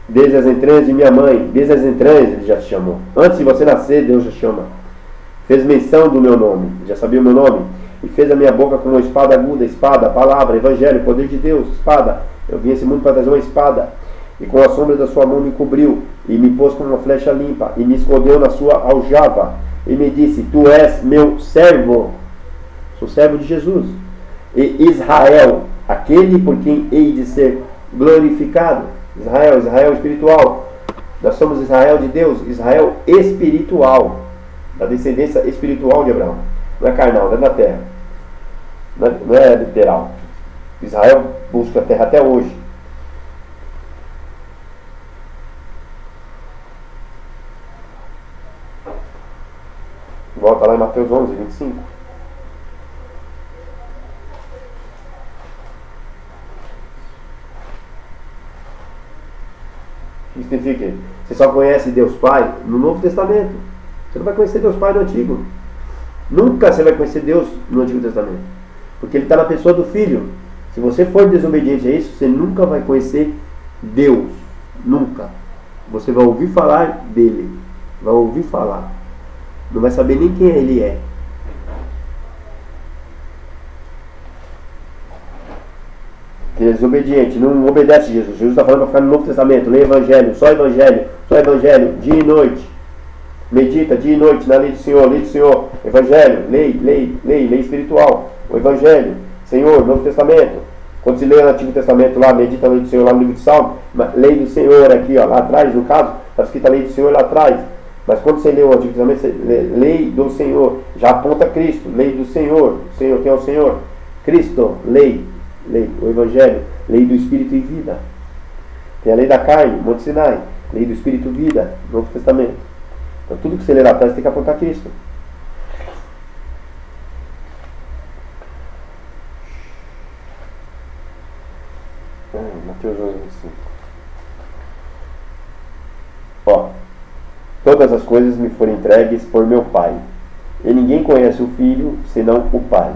[SPEAKER 1] Desde as entranhas de minha mãe, desde as entranhas Ele já te chamou. Antes de você nascer, Deus já chama. Fez menção do meu nome, já sabia o meu nome. E fez a minha boca como uma espada aguda, espada, palavra, evangelho, poder de Deus, espada. Eu vim a esse mundo para trazer uma espada. E com a sombra da sua mão me cobriu, e me pôs como uma flecha limpa, e me escondeu na sua aljava. E me disse, tu és meu servo. Sou servo de Jesus. E Israel, aquele por quem hei de ser glorificado. Israel espiritual. Nós somos Israel de Deus, Israel espiritual. Da descendência espiritual de Abraão. Não é carnal, não é da terra. Não é literal. Israel busca a terra até hoje. Volta lá em Mateus 11, 25. O que significa? Você só conhece Deus Pai no Novo Testamento. Você não vai conhecer Deus Pai no Antigo. Nunca você vai conhecer Deus no Antigo Testamento. Porque Ele está na pessoa do Filho. Se você for desobediente a isso, você nunca vai conhecer Deus. Nunca. Você vai ouvir falar dele. Vai ouvir falar. Não vai saber nem quem Ele é. que é desobediente, não obedece a Jesus. Jesus está falando para ficar no Novo Testamento, lê Evangelho, só Evangelho, dia e noite. Medita dia e noite na lei do Senhor, Evangelho, lei espiritual, o Evangelho, Senhor, Novo Testamento. Quando se lê o Antigo Testamento lá, medita a lei do Senhor lá no livro de Salmo, lei do Senhor aqui, ó, lá atrás, no caso, está escrita a lei do Senhor lá atrás. Mas quando você lê o Antigo Testamento, você lê lei do Senhor, já aponta Cristo, lei do Senhor, quem é o Senhor? Cristo, lei, o Evangelho, lei do Espírito e vida. Tem a lei da carne, Monte Sinai, lei do Espírito e vida, Novo Testamento. Então tudo que você lê lá atrás tem que apontar Cristo. Mateus 11:25. Ó, todas as coisas me foram entregues por meu Pai, e ninguém conhece o Filho senão o Pai,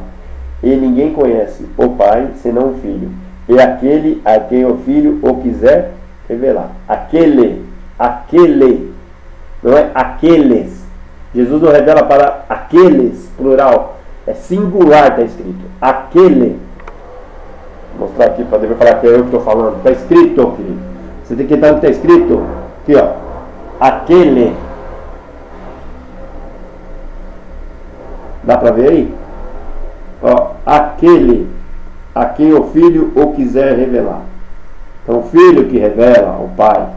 [SPEAKER 1] e ninguém conhece o Pai senão o Filho, e aquele a quem o Filho o quiser revelar. Aquele, não é aqueles. Jesus não revela para aqueles, plural, é singular, está escrito, aquele. Vou mostrar aqui para depois falar que é eu que estou falando. Está escrito, querido. Você tem que entrar no que está escrito. Aqui, ó. Aquele. Dá para ver aí? Ó, aquele a quem o Filho o quiser revelar. Então o Filho que revela ao Pai.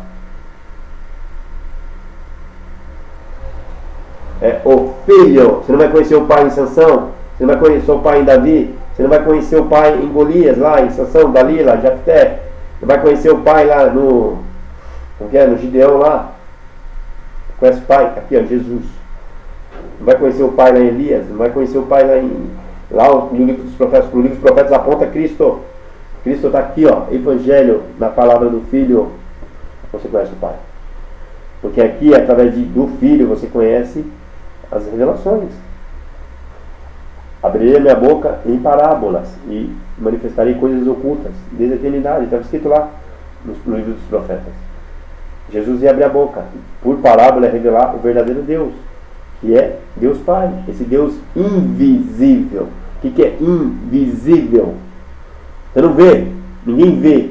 [SPEAKER 1] É o Filho. Você não vai conhecer o Pai em Sansão. Você não vai conhecer o Pai em Davi. Você não vai conhecer o Pai em Golias, lá em Sansão, Dalila, Jefté. Não vai conhecer o Pai lá no Gideão lá. Conhece o Pai? Aqui, ó, Jesus. Não vai conhecer o Pai lá em Elias. Não vai conhecer o Pai lá no livro dos profetas. No livro dos profetas aponta Cristo. Cristo está aqui, ó. Evangelho, na palavra do Filho. Você conhece o Pai. Porque aqui, através do Filho, você conhece as revelações. Abrirei a minha boca em parábolas e manifestarei coisas ocultas desde a eternidade. Estava escrito lá no livro dos profetas. Jesus ia abrir a boca. Por parábola é revelar o verdadeiro Deus, que é Deus Pai. Esse Deus invisível. O que é invisível? Você não vê. Ninguém vê.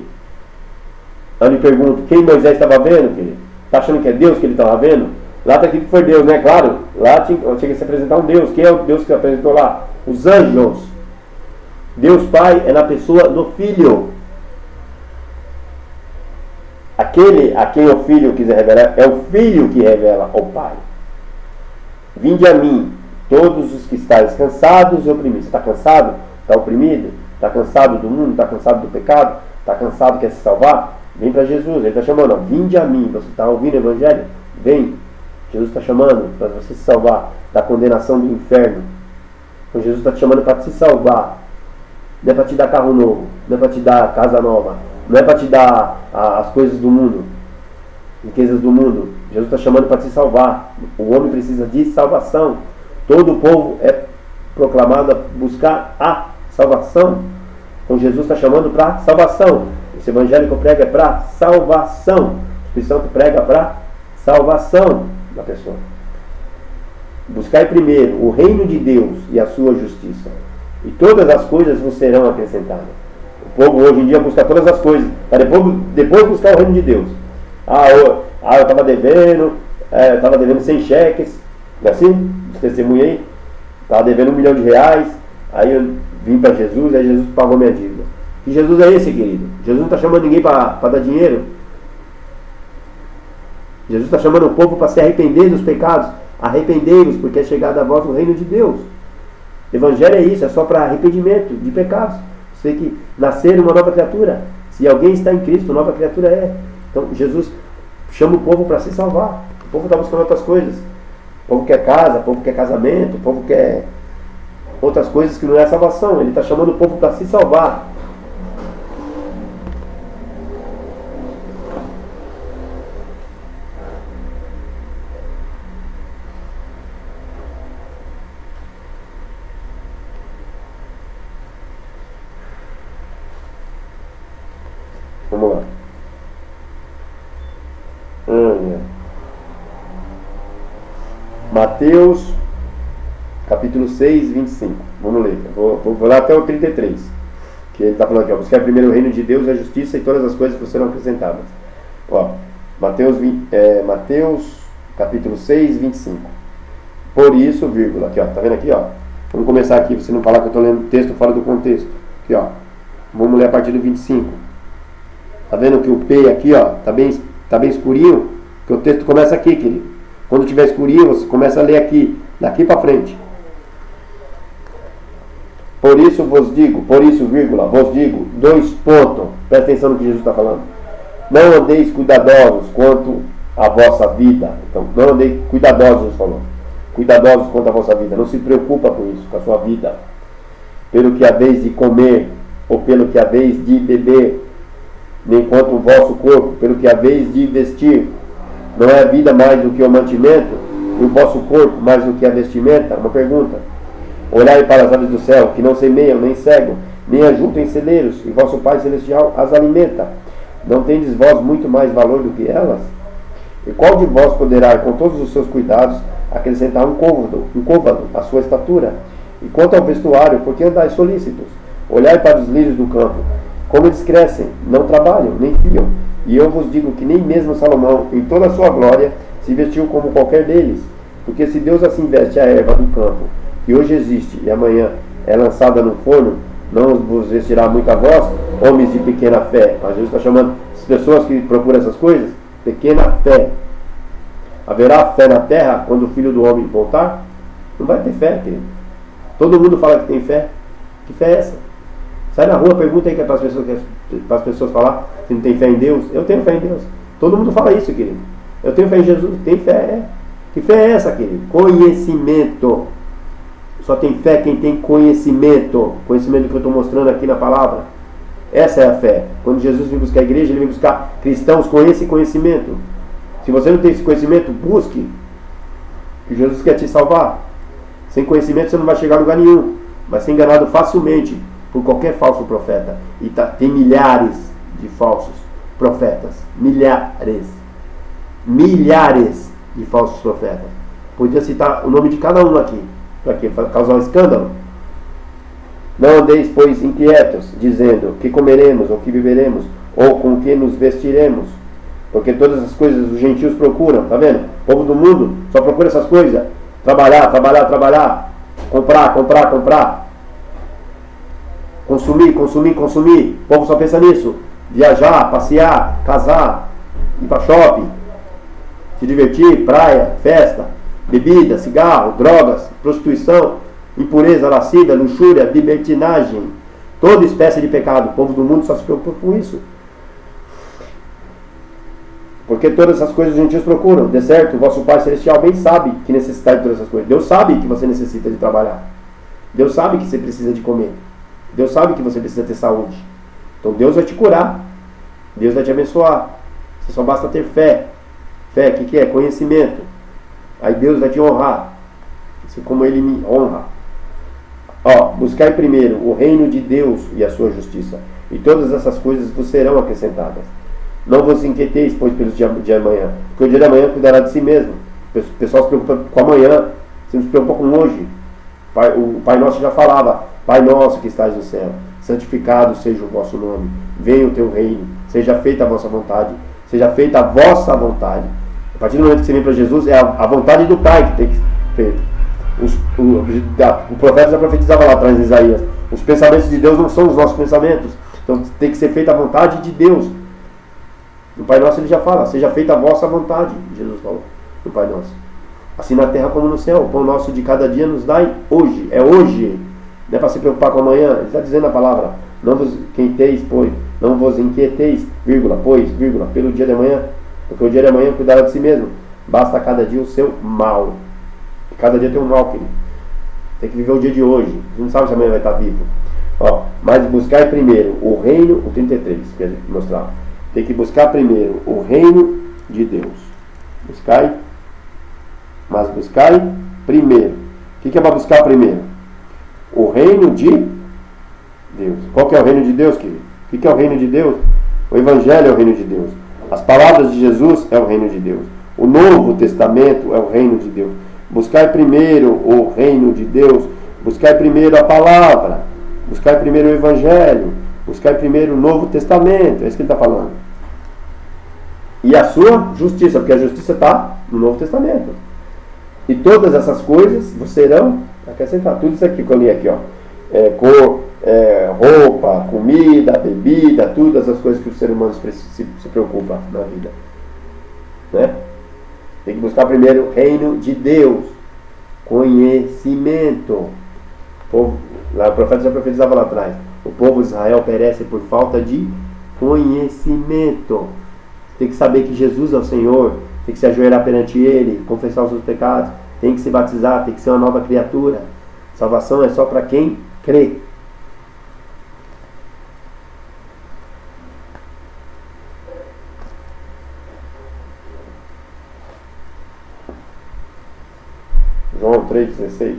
[SPEAKER 1] Eu lhe pergunto, quem Moisés estava vendo, querido? Está achando que é Deus que ele estava vendo? Lá está aquilo que foi Deus, né? Claro, lá tinha que se apresentar um Deus. Quem é o Deus que se apresentou lá? Os anjos. Deus Pai é na pessoa do Filho. Aquele a quem o Filho quiser revelar, é o Filho que revela ao Pai. Vinde a mim, todos os que estáis cansados e oprimidos. Você está cansado? Está oprimido? Está cansado do mundo? Está cansado do pecado? Está cansado, quer se salvar? Vem para Jesus. Ele está chamando, ó, vinde a mim. Você está ouvindo o Evangelho? Vem. Jesus está chamando para você se salvar da condenação do inferno. Então Jesus está te chamando para se salvar. Não é para te dar carro novo, não é para te dar casa nova, não é para te dar as coisas do mundo, riquezas do mundo. Jesus está chamando para te salvar. O homem precisa de salvação. Todo o povo é proclamado a buscar a salvação. Então Jesus está chamando para salvação. Esse evangelho que eu prego é para salvação. O Espírito Santo prega para salvação da pessoa. Buscai primeiro o reino de Deus e a sua justiça, e todas as coisas vos serão acrescentadas. O povo hoje em dia busca todas as coisas, para depois buscar o reino de Deus. Eu estava devendo, 100 cheques, não é assim? Testemunha aí, estava devendo R$1 milhão, aí eu vim para Jesus, aí Jesus pagou minha dívida. Que Jesus é esse, querido? Jesus não está chamando ninguém para dar dinheiro. Jesus está chamando o povo para se arrepender dos pecados. Arrependei-vos, porque é chegado a vós o reino de Deus. Evangelho é isso, é só para arrependimento de pecados. Você tem que nascer uma nova criatura. Se alguém está em Cristo, nova criatura é. Então Jesus chama o povo para se salvar. O povo está buscando outras coisas. O povo quer casa, o povo quer casamento, o povo quer outras coisas que não é salvação. Ele está chamando o povo para se salvar. Vamos lá. Mateus, capítulo 6, 25. Vamos ler. Vou lá até o 33. Que ele está falando aqui, ó, buscar primeiro o reino de Deus e a justiça e todas as coisas que serão acrescentadas. Ó, Mateus capítulo 6, 25. Por isso, vírgula, aqui ó, tá vendo aqui ó? Vamos começar aqui, você não falar que eu estou lendo texto fora do contexto. Aqui ó, vamos ler a partir do 25. Tá vendo que o P aqui ó, tá bem escurinho? Que o texto começa aqui, querido. Quando tiver escurinho, você começa a ler aqui, daqui para frente. Por isso, vírgula, vos digo, 2 pontos. Presta atenção no que Jesus está falando. Não andeis cuidadosos quanto à vossa vida. Então, não andeis cuidadosos, Jesus falou. Cuidadosos quanto à vossa vida. Não se preocupa com isso, com a sua vida. Pelo que haveis de comer, ou pelo que haveis de beber, nem quanto o vosso corpo, pelo que haveis de vestir. Não é a vida mais do que o mantimento, e o vosso corpo mais do que a vestimenta? Uma pergunta. Olhai para as aves do céu, que não semeiam, nem cegam, nem ajuntam em celeiros, e vosso Pai Celestial as alimenta. Não tendes vós muito mais valor do que elas? E qual de vós poderá, com todos os seus cuidados, acrescentar um côvado à sua estatura? E quanto ao vestuário, por que andais solícitos? Olhai para os lírios do campo, como eles crescem, não trabalham, nem fiam. E eu vos digo que nem mesmo Salomão, em toda a sua glória, se vestiu como qualquer deles. Porque se Deus assim veste a erva do campo, que hoje existe e amanhã é lançada no forno, não vos vestirá muito a vós, homens de pequena fé. Mas Jesus está chamando as pessoas que procuram essas coisas, pequena fé. Haverá fé na terra quando o Filho do Homem voltar? Não vai ter fé, querido. Todo mundo fala que tem fé. Que fé é essa? Sai na rua, pergunta aí para as pessoas falar se não tem fé em Deus. Eu tenho fé em Deus. Todo mundo fala isso, querido. Eu tenho fé em Jesus. Tem fé, é. Que fé é essa, querido? Conhecimento. Só tem fé quem tem conhecimento. Conhecimento que eu estou mostrando aqui na palavra. Essa é a fé. Quando Jesus vem buscar a igreja, ele vem buscar cristãos com esse conhecimento. Se você não tem esse conhecimento, busque. Que Jesus quer te salvar. Sem conhecimento você não vai chegar a lugar nenhum. Vai ser enganado facilmente por qualquer falso profeta. E tem milhares de falsos profetas. Milhares de falsos profetas. Podia citar o nome de cada um aqui. Para quê? Para causar um escândalo. Não andeis, pois, inquietos, dizendo que comeremos, ou que beberemos, ou com que nos vestiremos. Porque todas as coisas os gentios procuram, tá vendo? O povo do mundo só procura essas coisas. Trabalhar. Comprar. Consumir. O povo só pensa nisso. Viajar, passear, casar, ir para shopping, se divertir, praia, festa, bebida, cigarro, drogas, prostituição, impureza, lascívia, luxúria, libertinagem, toda espécie de pecado. O povo do mundo só se preocupa com isso. Porque todas essas coisas os gentios procuram. De certo, o vosso Pai Celestial bem sabe que necessita de todas essas coisas. Deus sabe que você necessita de trabalhar. Deus sabe que você precisa de comer. Deus sabe que você precisa ter saúde. Então Deus vai te curar. Deus vai te abençoar. Você só basta ter fé. Fé, o que é? Conhecimento. Aí Deus vai te honrar. Assim como Ele me honra. Buscai primeiro o reino de Deus e a sua justiça. E todas essas coisas vos serão acrescentadas. Não vos inquieteis, pois, pelos dias de amanhã. Porque o dia de amanhã cuidará de si mesmo. O pessoal se preocupa com amanhã. Você não se preocupa com hoje. O Pai Nosso já falava: Pai nosso que estás no céu, santificado seja o vosso nome. Venha o teu reino. Seja feita a vossa vontade. Seja feita a vossa vontade. A partir do momento que você vem para Jesus, é a vontade do Pai que tem que ser feita. O profeta já profetizava lá atrás em Isaías: os pensamentos de Deus não são os nossos pensamentos. Então tem que ser feita a vontade de Deus. No Pai Nosso ele já fala: seja feita a vossa vontade. Jesus falou no Pai Nosso. Assim na terra como no céu. O pão nosso de cada dia nos dai hoje. É hoje. Não é para se preocupar com amanhã. Ele está dizendo a palavra: não vos inquieteis, pois. Não vos inquieteis, pelo dia de amanhã. Porque o dia de amanhã cuidará de si mesmo. Basta a cada dia o seu mal. Cada dia tem um mal, querido. Tem que viver o dia de hoje. Você não sabe se amanhã vai estar vivo. Mas buscai primeiro o reino. O 33, quer mostrar. Tem que buscar primeiro o reino de Deus. Buscai primeiro. O que é para buscar primeiro? O reino de Deus. Qual que é o reino de Deus, querido? O que é o reino de Deus? O Evangelho é o reino de Deus. As palavras de Jesus é o reino de Deus. O Novo Testamento é o reino de Deus. Buscai primeiro o reino de Deus. Buscai primeiro a palavra. Buscai primeiro o Evangelho. Buscar primeiro o Novo Testamento, é isso que ele está falando. E a sua justiça, porque a justiça está no Novo Testamento. E todas essas coisas serão acrescentadas. Tudo isso aqui que eu li aqui, ó. Cor, roupa, comida, bebida, todas as coisas que o ser humano se preocupa na vida. Né? Tem que buscar primeiro o reino de Deus. Conhecimento. O profeta já profetizava lá atrás. O povo de Israel perece por falta de conhecimento. Tem que saber que Jesus é o Senhor. Tem que se ajoelhar perante Ele, confessar os seus pecados. Tem que se batizar, tem que ser uma nova criatura. Salvação é só para quem crê. João 3,16.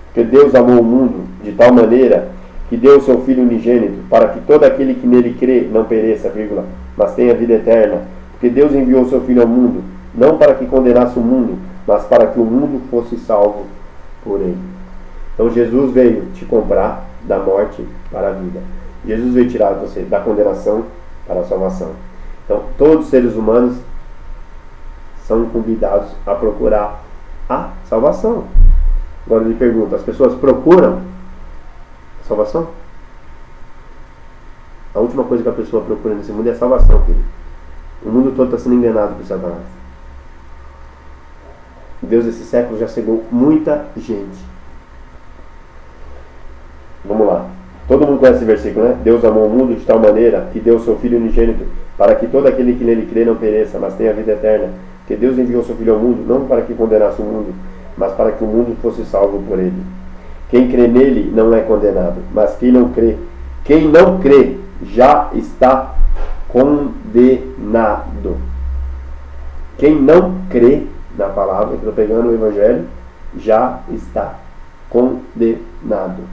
[SPEAKER 1] Porque Deus amou o mundo de tal maneira que deu o seu Filho unigênito, para que todo aquele que nele crê não pereça, vírgula, mas tenha vida eterna. Porque Deus enviou o seu Filho ao mundo, não para que condenasse o mundo, mas para que o mundo fosse salvo por ele. Então Jesus veio te comprar da morte para a vida. Jesus veio tirar você da condenação para a salvação. Então todos os seres humanos são convidados a procurar a salvação. Agora ele pergunta, as pessoas procuram a salvação? A última coisa que a pessoa procura nesse mundo é a salvação, querido. O mundo todo está sendo enganado por Satanás. Deus desse século já cegou muita gente. Vamos lá. Todo mundo conhece esse versículo, né? Deus amou o mundo de tal maneira que deu o seu Filho unigênito para que todo aquele que nele crê não pereça, mas tenha vida eterna. Porque Deus enviou o seu Filho ao mundo não para que condenasse o mundo, mas para que o mundo fosse salvo por ele. Quem crê nele não é condenado, mas quem não crê já está condenado. Quem não crê na palavra, que estou pegando o Evangelho, já está condenado.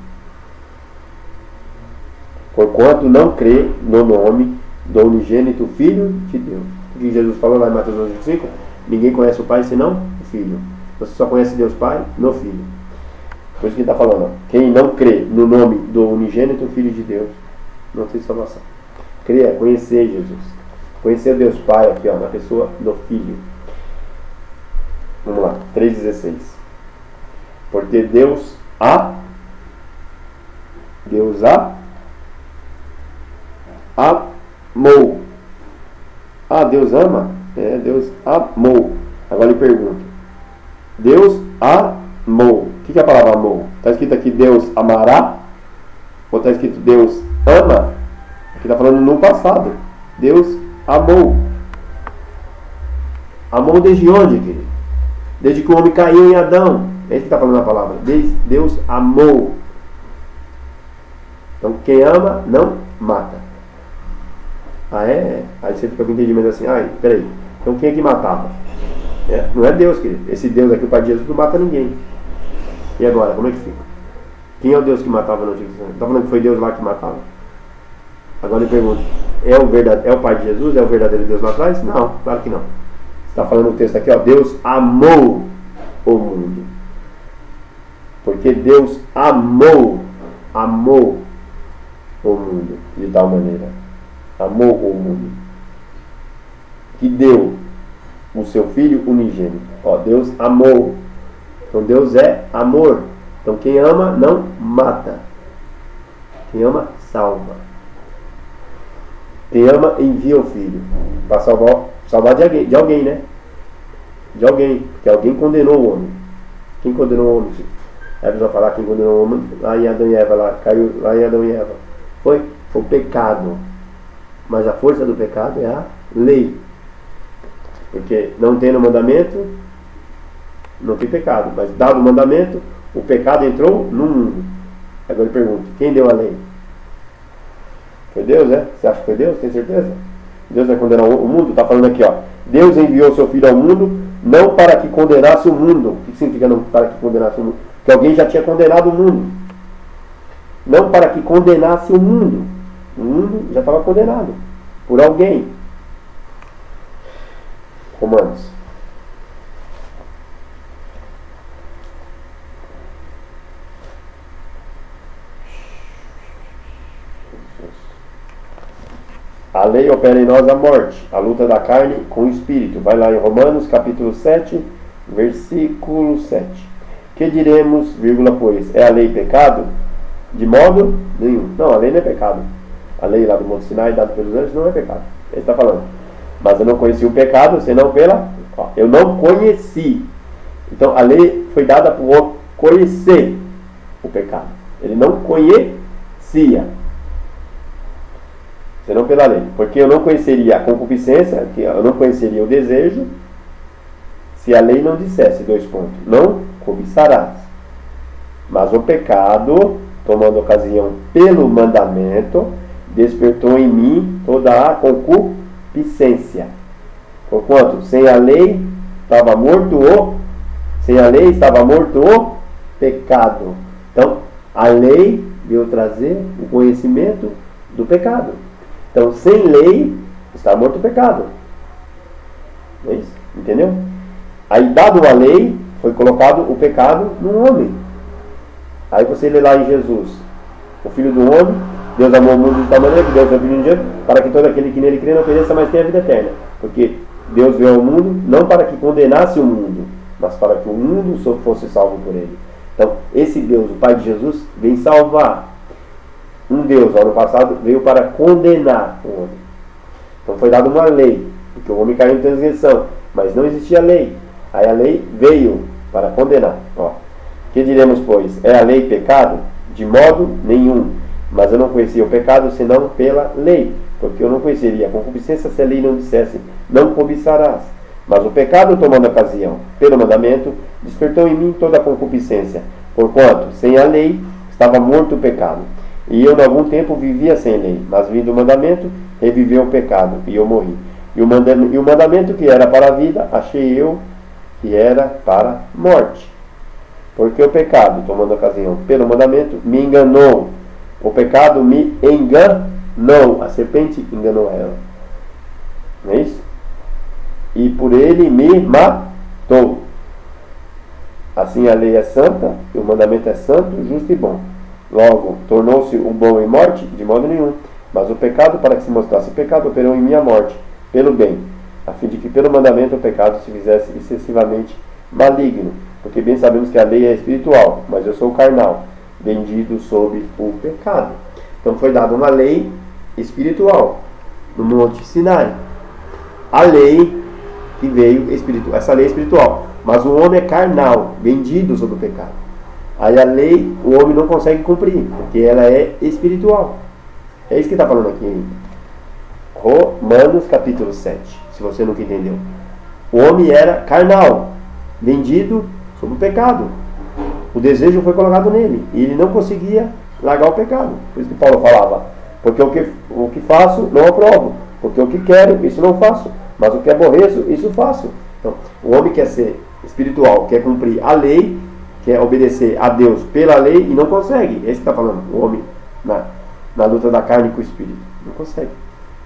[SPEAKER 1] Porquanto não crê no nome do unigênito Filho de Deus. O que Jesus falou lá em Mateus 11:5? Ninguém conhece o Pai senão o Filho. Você só conhece Deus Pai no Filho. Por isso que ele está falando, ó, quem não crê no nome do unigênito Filho de Deus não tem salvação. Crer é conhecer Jesus. Conhecer Deus Pai aqui, ó, na pessoa do Filho. Vamos lá, 3,16. Porque Deus amou. Deus ama? Deus amou. Agora ele pergunta. Deus amou. O que é a palavra amou? Está escrito aqui Deus amará? Ou está escrito Deus ama? Aqui está falando no passado. Deus amou. Amou desde onde, querido? Desde que o homem caiu em Adão. É isso que está falando na palavra. Deus amou. Então quem ama não mata. Aí você fica com entendimento assim. Peraí. Então quem é que matava? Não é Deus, querido. Esse Deus aqui, o Pai de Jesus, não mata ninguém. E agora, como é que fica? Quem é o Deus que matava no Antigo Testamento? Está falando que foi Deus lá que matava? Agora ele pergunta, é o Pai de Jesus? É o verdadeiro Deus lá atrás? Não, claro que não. Está falando o texto aqui, ó, Deus amou o mundo. Porque Deus amou o mundo de tal maneira. Amou o mundo. Que deu o seu Filho unigênito. Ó, Deus amou. Então Deus é amor. Então quem ama não mata. Quem ama salva. Quem ama envia o Filho para salvar de alguém, né? De alguém. Porque alguém condenou o homem. Quem condenou o homem? Aí a pessoa falar quem condenou o homem. Lá em Adão e Eva, caiu lá em Adão e Eva. Foi o pecado. Mas a força do pecado é a lei. Porque não tem no mandamento, não tem pecado. Mas dado o mandamento, o pecado entrou no mundo. Agora eu pergunto, quem deu a lei? Foi Deus, né? Você acha que foi Deus? Tem certeza? Deus vai condenar o mundo? Está falando aqui, ó. Deus enviou seu Filho ao mundo, não para que condenasse o mundo. O que significa não para que condenasse o mundo? Que alguém já tinha condenado o mundo. Não para que condenasse o mundo. O mundo já estava condenado por alguém. Romanos. A lei opera em nós a morte, a luta da carne com o espírito. Vai lá em Romanos capítulo 7, versículo 7. Que diremos, vírgula, pois, é a lei pecado? De modo nenhum. Não, a lei não é pecado. A lei lá do Monte Sinai, dada pelos anjos, não é pecado. Ele está falando. Mas eu não conheci o pecado, senão pela... Eu não conheci. Então a lei foi dada por conhecer o pecado. Ele não conhecia, senão pela lei. Porque eu não conheceria a concupiscência, que eu não conheceria o desejo, se a lei não dissesse, 2 pontos, não cobiçarás. Mas o pecado, tomando ocasião pelo mandamento, despertou em mim toda a concupiscência. Porquanto, sem a lei estava morto o pecado. Então, a lei veio trazer o conhecimento do pecado. Então, sem lei, está morto o pecado. É isso? Entendeu? Aí, dado a lei, foi colocado o pecado no homem. Aí você lê lá em Jesus, o Filho do Homem, Deus amou o mundo de tal maneira que Deus enviou um dia para que todo aquele que nele crê não pereça, mas tenha a vida eterna. Porque Deus veio ao mundo não para que condenasse o mundo, mas para que o mundo fosse salvo por ele. Então, esse Deus, o Pai de Jesus, vem salvar. Um Deus, ano passado, veio para condenar o homem. Então foi dada uma lei, porque o homem caiu em transgressão, mas não existia lei. Aí a lei veio para condenar. Ó. Que diremos, pois? É a lei pecado? De modo nenhum. Mas eu não conhecia o pecado, senão pela lei. Porque eu não conheceria a concupiscência se a lei não dissesse, não cobiçarás. Mas o pecado, tomando ocasião pelo mandamento, despertou em mim toda a concupiscência. Porquanto, sem a lei, estava morto o pecado. E eu, em algum tempo, vivia sem lei. Mas vindo o mandamento, reviveu o pecado, e eu morri. E o mandamento que era para a vida, achei eu que era para a morte. Porque o pecado, tomando ocasião pelo mandamento, me enganou. O pecado me enganou. A serpente enganou ela. Não é isso? E por ele me matou. Assim a lei é santa, e o mandamento é santo, justo e bom. Logo, tornou-se o bom em morte? De modo nenhum. Mas o pecado, para que se mostrasse pecado, operou em minha morte, pelo bem, a fim de que pelo mandamento o pecado se fizesse excessivamente maligno. Porque bem sabemos que a lei é espiritual, mas eu sou carnal, vendido sob o pecado. Então foi dada uma lei espiritual no Monte Sinai. A lei que veio espiritual, essa lei é espiritual, mas o homem é carnal, vendido sob o pecado. Aí a lei o homem não consegue cumprir, porque ela é espiritual. É isso que está falando aqui em Romanos capítulo 7, se você nunca entendeu. O homem era carnal, vendido sob o pecado. O desejo foi colocado nele e ele não conseguia largar o pecado. Por isso que Paulo falava, porque o que faço não aprovo, porque o que quero, isso não faço, mas o que aborreço, isso faço. Então, o homem quer ser espiritual, quer cumprir a lei, quer obedecer a Deus pela lei e não consegue. É isso que está falando o homem na luta da carne com o espírito. Não consegue.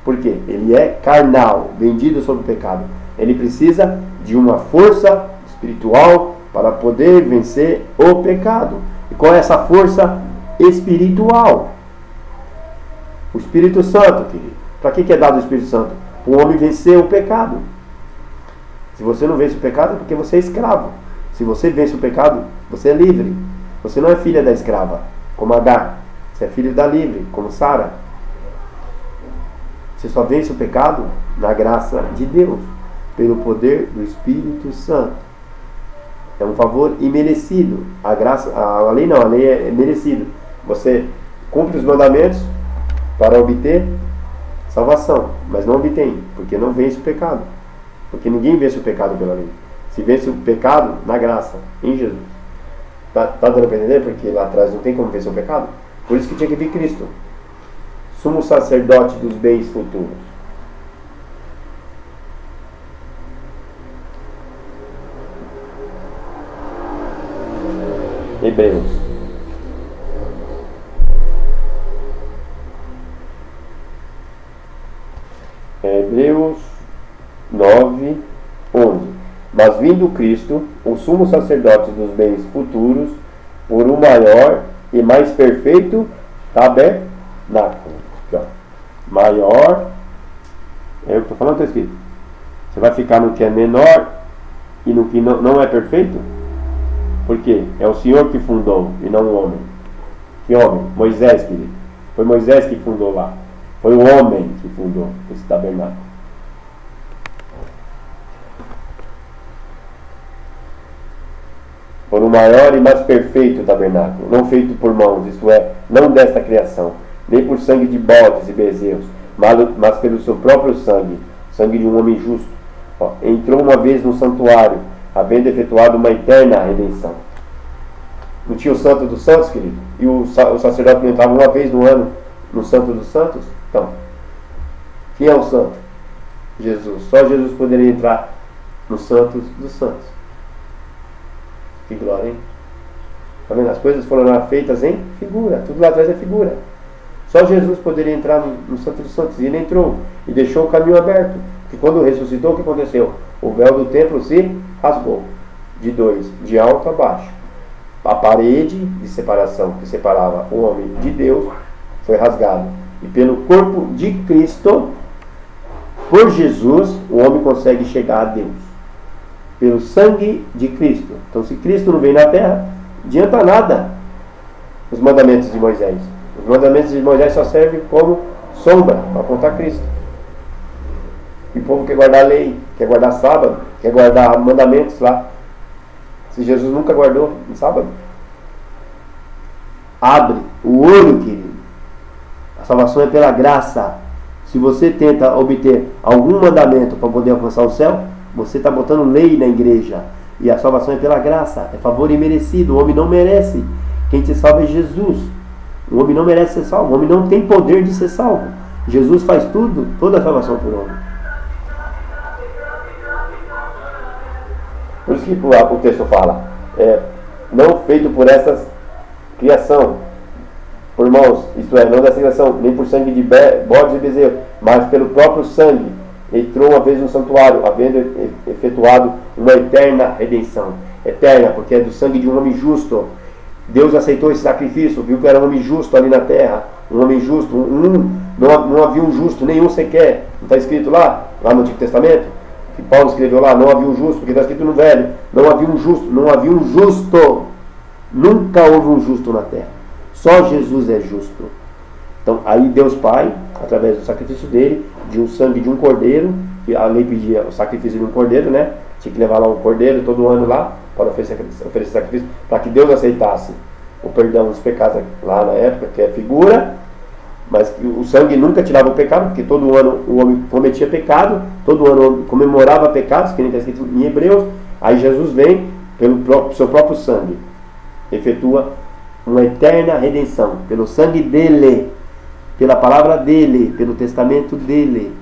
[SPEAKER 1] Por quê? Ele é carnal, vendido sob o pecado. Ele precisa de uma força espiritual para poder vencer o pecado. E qual é essa força espiritual? O Espírito Santo, querido. Para que é dado o Espírito Santo? Para o homem vencer o pecado. Se você não vence o pecado, é porque você é escravo. Se você vence o pecado, você é livre. Você não é filha da escrava, como Agar. Você é filho da livre, como Sara. Você só vence o pecado na graça de Deus, pelo poder do Espírito Santo. É um favor imerecido. A lei não, a lei é merecida. Você cumpre os mandamentos para obter salvação, mas não obtém, porque não vence o pecado. Porque ninguém vence o pecado pela lei. Se vence o pecado na graça, em Jesus. Tá dando para entender? Porque lá atrás não tem como vencer o pecado. Por isso que tinha que vir Cristo, sumo sacerdote dos bens futuros. Hebreus 9, 11. Mas vindo Cristo, o sumo sacerdote dos bens futuros, por um maior e mais perfeito tabernáculo. Aqui, ó. Maior É o que estou falando, está escrito. Você vai ficar no que é menor e no que não é perfeito? Por quê? É o Senhor que fundou e não o homem. Que homem? Moisés, querido. Foi Moisés que fundou lá. Foi o homem que fundou esse tabernáculo. For o maior e mais perfeito tabernáculo, não feito por mãos, isto é, não desta criação, nem por sangue de bodes e bezerros, mas pelo seu próprio sangue, sangue de um homem justo. Entrou uma vez no santuário, havendo efetuado uma eterna redenção. Não tinha o Santo dos Santos, querido? E o sacerdote não entrava uma vez no ano no Santo dos Santos? Então, quem é o Santo? Jesus. Só Jesus poderia entrar no Santo dos Santos. Que glória, hein? Tá vendo? As coisas foram feitas em figura. Tudo lá atrás é figura. Só Jesus poderia entrar no Santo dos Santos. E ele entrou e deixou o caminho aberto. Porque quando ressuscitou, o que aconteceu? O véu do templo se rasgou. De alto a baixo. A parede de separação que separava o homem de Deus foi rasgada. E pelo corpo de Cristo, por Jesus, o homem consegue chegar a Deus. Pelo sangue de Cristo. Então, se Cristo não vem na terra, não adianta nada os mandamentos de Moisés. Os mandamentos de Moisés só servem como sombra para apontar Cristo. E o povo quer guardar a lei, quer guardar sábado, quer guardar mandamentos lá. Se Jesus nunca guardou no sábado. Abre o olho, querido. A salvação é pela graça. Se você tenta obter algum mandamento para poder alcançar o céu, você está botando lei na igreja. E a salvação é pela graça. É favor imerecido. O homem não merece. Quem te salva é Jesus. O homem não merece ser salvo. O homem não tem poder de ser salvo. Jesus faz tudo, toda a salvação por homem. Por isso que o texto fala, não feito por essa criação, por mãos, isto é, não dessa criação, nem por sangue de bodes e bezerros, mas pelo próprio sangue, entrou uma vez no santuário, havendo efetuado uma eterna redenção. Eterna, porque é do sangue de um homem justo. Deus aceitou esse sacrifício, viu que era um homem justo ali na terra, um homem justo, não havia um justo, nenhum sequer. Não está escrito lá no Antigo Testamento? Que Paulo escreveu lá, não havia um justo, porque está escrito no Velho, não havia um justo, nunca houve um justo na terra, só Jesus é justo. Então aí Deus Pai, através do sacrifício dele, de um sangue de um cordeiro, que a lei pedia o sacrifício de um cordeiro, né? Tinha que levar lá um cordeiro todo ano lá, para oferecer sacrifício, para que Deus aceitasse o perdão dos pecados lá na época, que é figura. Mas o sangue nunca tirava o pecado, porque todo ano o homem cometia pecado, todo ano o homem comemorava pecados, que nem está escrito em Hebreus. Aí Jesus vem, pelo seu próprio sangue, efetua uma eterna redenção, pelo sangue dele, pela palavra dele, pelo testamento dele.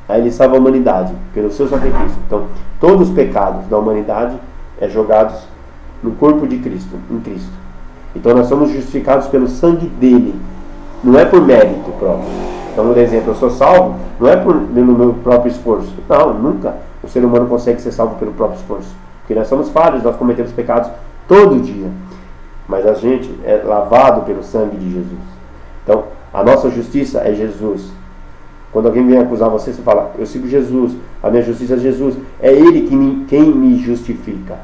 [SPEAKER 1] Aí ele salva a humanidade, pelo seu sacrifício. Então, todos os pecados da humanidade são jogados no corpo de Cristo, em Cristo. Então nós somos justificados pelo sangue dele. Não é por mérito próprio. Então, por exemplo, eu sou salvo, não é pelo meu próprio esforço. Não, nunca o ser humano consegue ser salvo pelo próprio esforço. Porque nós somos falhos, nós cometemos pecados todo dia. Mas a gente é lavado pelo sangue de Jesus. Então, a nossa justiça é Jesus. Quando alguém vem acusar você, você fala, eu sigo Jesus, a minha justiça é Jesus. É Ele quem me justifica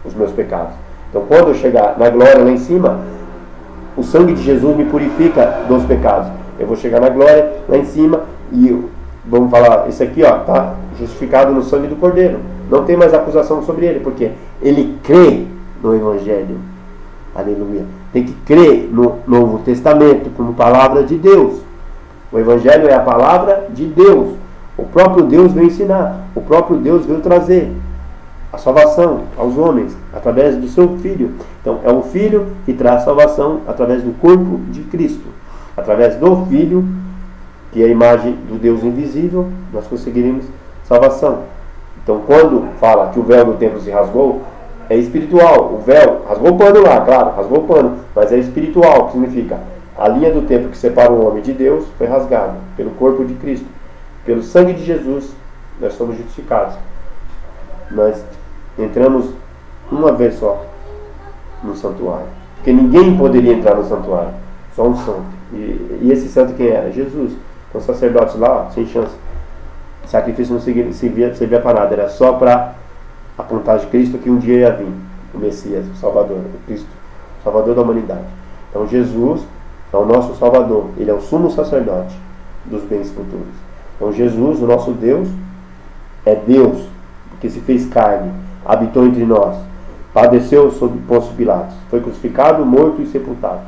[SPEAKER 1] os meus pecados. Então, quando eu chegar na glória lá em cima, o sangue de Jesus me purifica dos pecados. Eu vou chegar na glória lá em cima e vamos falar, esse aqui está justificado no sangue do Cordeiro. Não tem mais acusação sobre ele, porque ele crê no Evangelho. Aleluia. Tem que crer no Novo Testamento como palavra de Deus. O Evangelho é a palavra de Deus. O próprio Deus veio ensinar. O próprio Deus veio trazer a salvação aos homens através do seu Filho. Então é o Filho que traz salvação através do corpo de Cristo. Através do Filho, que é a imagem do Deus invisível, nós conseguiremos salvação. Então quando fala que o véu do templo se rasgou, é espiritual. O véu, rasgou o pano lá, claro, rasgou o pano, mas é espiritual, que significa a linha do templo que separa o homem de Deus foi rasgada pelo corpo de Cristo. Pelo sangue de Jesus nós somos justificados. Nós entramos uma vez só no santuário, porque ninguém poderia entrar no santuário, só um santo. E esse santo quem era? Jesus. Então os sacerdotes lá, sem chance. Sacrifício não servia para nada, era só para apontar de Cristo que um dia ia vir, o Messias, o Salvador, o Cristo, o Salvador da humanidade. Então Jesus é o nosso Salvador, Ele é o sumo sacerdote dos bens futuros. Então Jesus, o nosso Deus, é Deus, que se fez carne, habitou entre nós, padeceu sob Pôncio Pilatos, foi crucificado, morto e sepultado,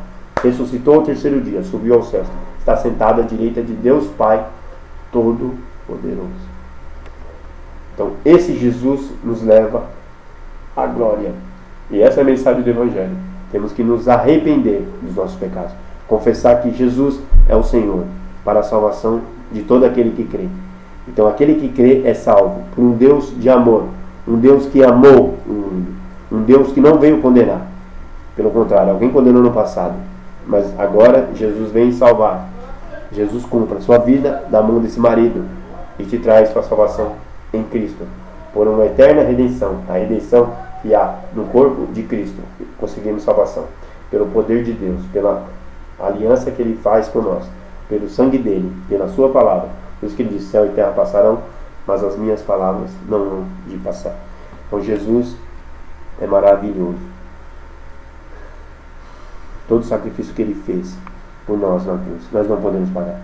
[SPEAKER 1] ressuscitou ao terceiro dia, subiu aos céus, está sentado à direita de Deus Pai Todo-Poderoso. Então esse Jesus nos leva à glória, e essa é a mensagem do Evangelho. Temos que nos arrepender dos nossos pecados, confessar que Jesus é o Senhor, para a salvação de todo aquele que crê. Então aquele que crê é salvo por um Deus de amor, um Deus que amou o mundo, um Deus que não veio condenar. Pelo contrário, alguém condenou no passado, mas agora Jesus vem salvar. Jesus cumpre a sua vida na mão desse marido e te traz para a salvação em Cristo, por uma eterna redenção, a redenção que há no corpo de Cristo. Conseguimos salvação pelo poder de Deus, pela aliança que Ele faz com nós, pelo sangue dele, pela sua palavra. Por isso que Ele diz: céu e terra passarão, mas as minhas palavras não vão de passar. Então Jesus é maravilhoso. Todo o sacrifício que Ele fez por nós na cruz, nós não podemos pagar.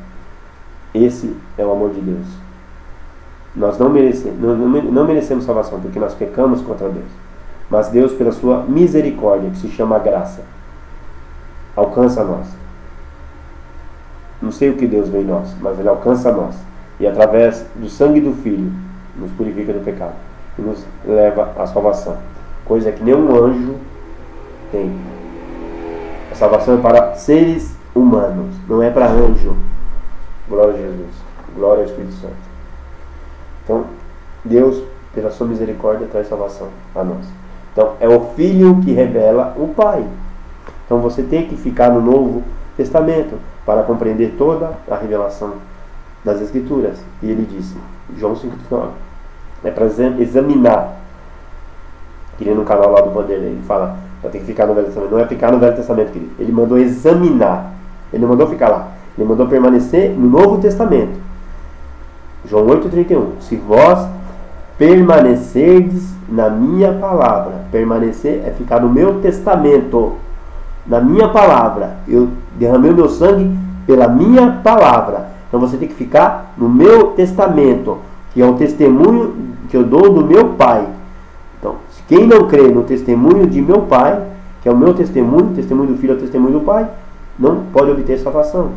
[SPEAKER 1] Esse é o amor de Deus. Nós não merecemos salvação, porque nós pecamos contra Deus. Mas Deus, pela sua misericórdia, que se chama graça, alcança nós. Não sei o que Deus vê em nós, mas Ele alcança nós. E através do sangue do Filho, nos purifica do pecado. E nos leva à salvação. Coisa que nenhum anjo tem. A salvação é para seres humanos, não é para anjo. Glória a Jesus. Glória ao Espírito Santo. Então, Deus, pela sua misericórdia, traz salvação a nós. Então, é o Filho que revela o Pai. Então, você tem que ficar no Novo Testamento para compreender toda a revelação das Escrituras. E ele disse, João 5,9, é para examinar. Querendo no canal lá do Vanderlei, ele fala, vai ter que ficar no Velho Testamento. Não é ficar no Velho Testamento, querido. Ele mandou examinar. Ele não mandou ficar lá. Ele mandou permanecer no Novo Testamento. João 8,31. Se vós permanecerdes na minha palavra. Permanecer é ficar no meu testamento. Na minha palavra. Eu derramei o meu sangue pela minha palavra. Então você tem que ficar no meu testamento, que é o testemunho que eu dou do meu Pai. Então, quem não crê no testemunho de meu Pai, que é o meu testemunho, o testemunho do Filho é o testemunho do Pai, não pode obter salvação.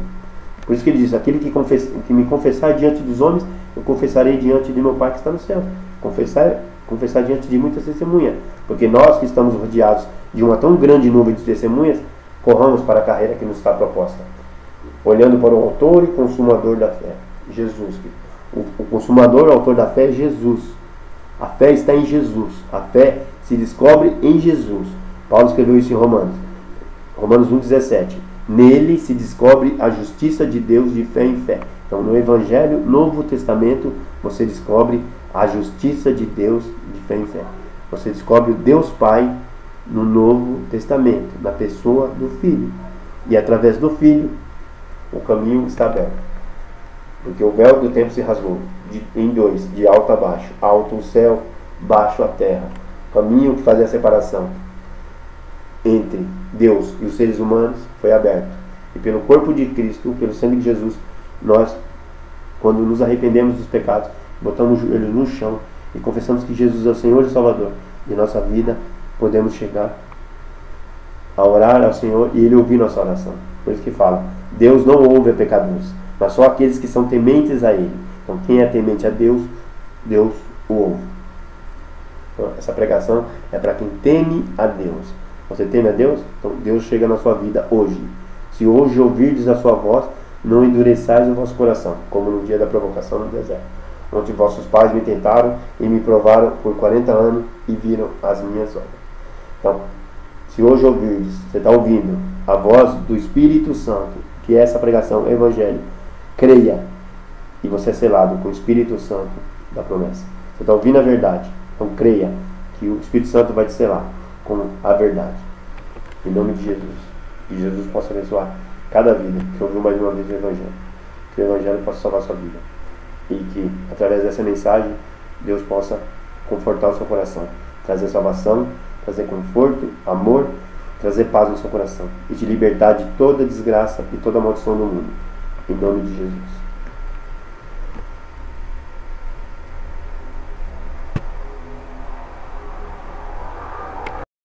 [SPEAKER 1] Por isso que ele diz, aquele que me confessar diante dos homens, eu confessarei diante de meu Pai que está no céu. Confessar diante de muitas testemunhas. Porque nós que estamos rodeados de uma tão grande nuvem de testemunhas, corramos para a carreira que nos está proposta. Olhando para o autor e consumador da fé, Jesus. O consumador e autor da fé é Jesus. A fé está em Jesus. A fé se descobre em Jesus. Paulo escreveu isso em Romanos 1,17. Nele se descobre a justiça de Deus de fé em fé. Então, no Evangelho, Novo Testamento, você descobre a justiça de Deus de fé em fé. Você descobre o Deus Pai no Novo Testamento, na pessoa do Filho. E através do Filho, o caminho está aberto. Porque o véu do tempo se rasgou em dois, de alto a baixo. Alto o céu, baixo a terra. O caminho que fazia a separação entre Deus e os seres humanos foi aberto. E pelo corpo de Cristo, pelo sangue de Jesus, nós, quando nos arrependemos dos pecados, botamos o joelho no chão e confessamos que Jesus é o Senhor e Salvador de nossa vida, podemos chegar a orar ao Senhor e Ele ouvir nossa oração. Por isso que fala, Deus não ouve a pecadores, mas só aqueles que são tementes a Ele. Então quem é temente a Deus, Deus o ouve. Então, essa pregação é para quem teme a Deus. Você teme a Deus? Então Deus chega na sua vida hoje. Se hoje ouvirdes a sua voz, não endureçais o vosso coração, como no dia da provocação no deserto, onde vossos pais me tentaram e me provaram por 40 anos e viram as minhas obras. Então, se hoje ouvirdes, você está ouvindo a voz do Espírito Santo, que é essa pregação, o Evangelho, creia, e você é selado com o Espírito Santo da promessa. Você está ouvindo a verdade, então creia que o Espírito Santo vai te selar com a verdade. Em nome de Jesus. Que Jesus possa abençoar cada vida que ouviu mais uma vez o Evangelho. Que o Evangelho possa salvar a sua vida. e que através dessa mensagem Deus possa confortar o seu coração, trazer salvação, trazer conforto, amor, trazer paz no seu coração e te libertar de toda desgraça e toda maldição do mundo, em nome de Jesus.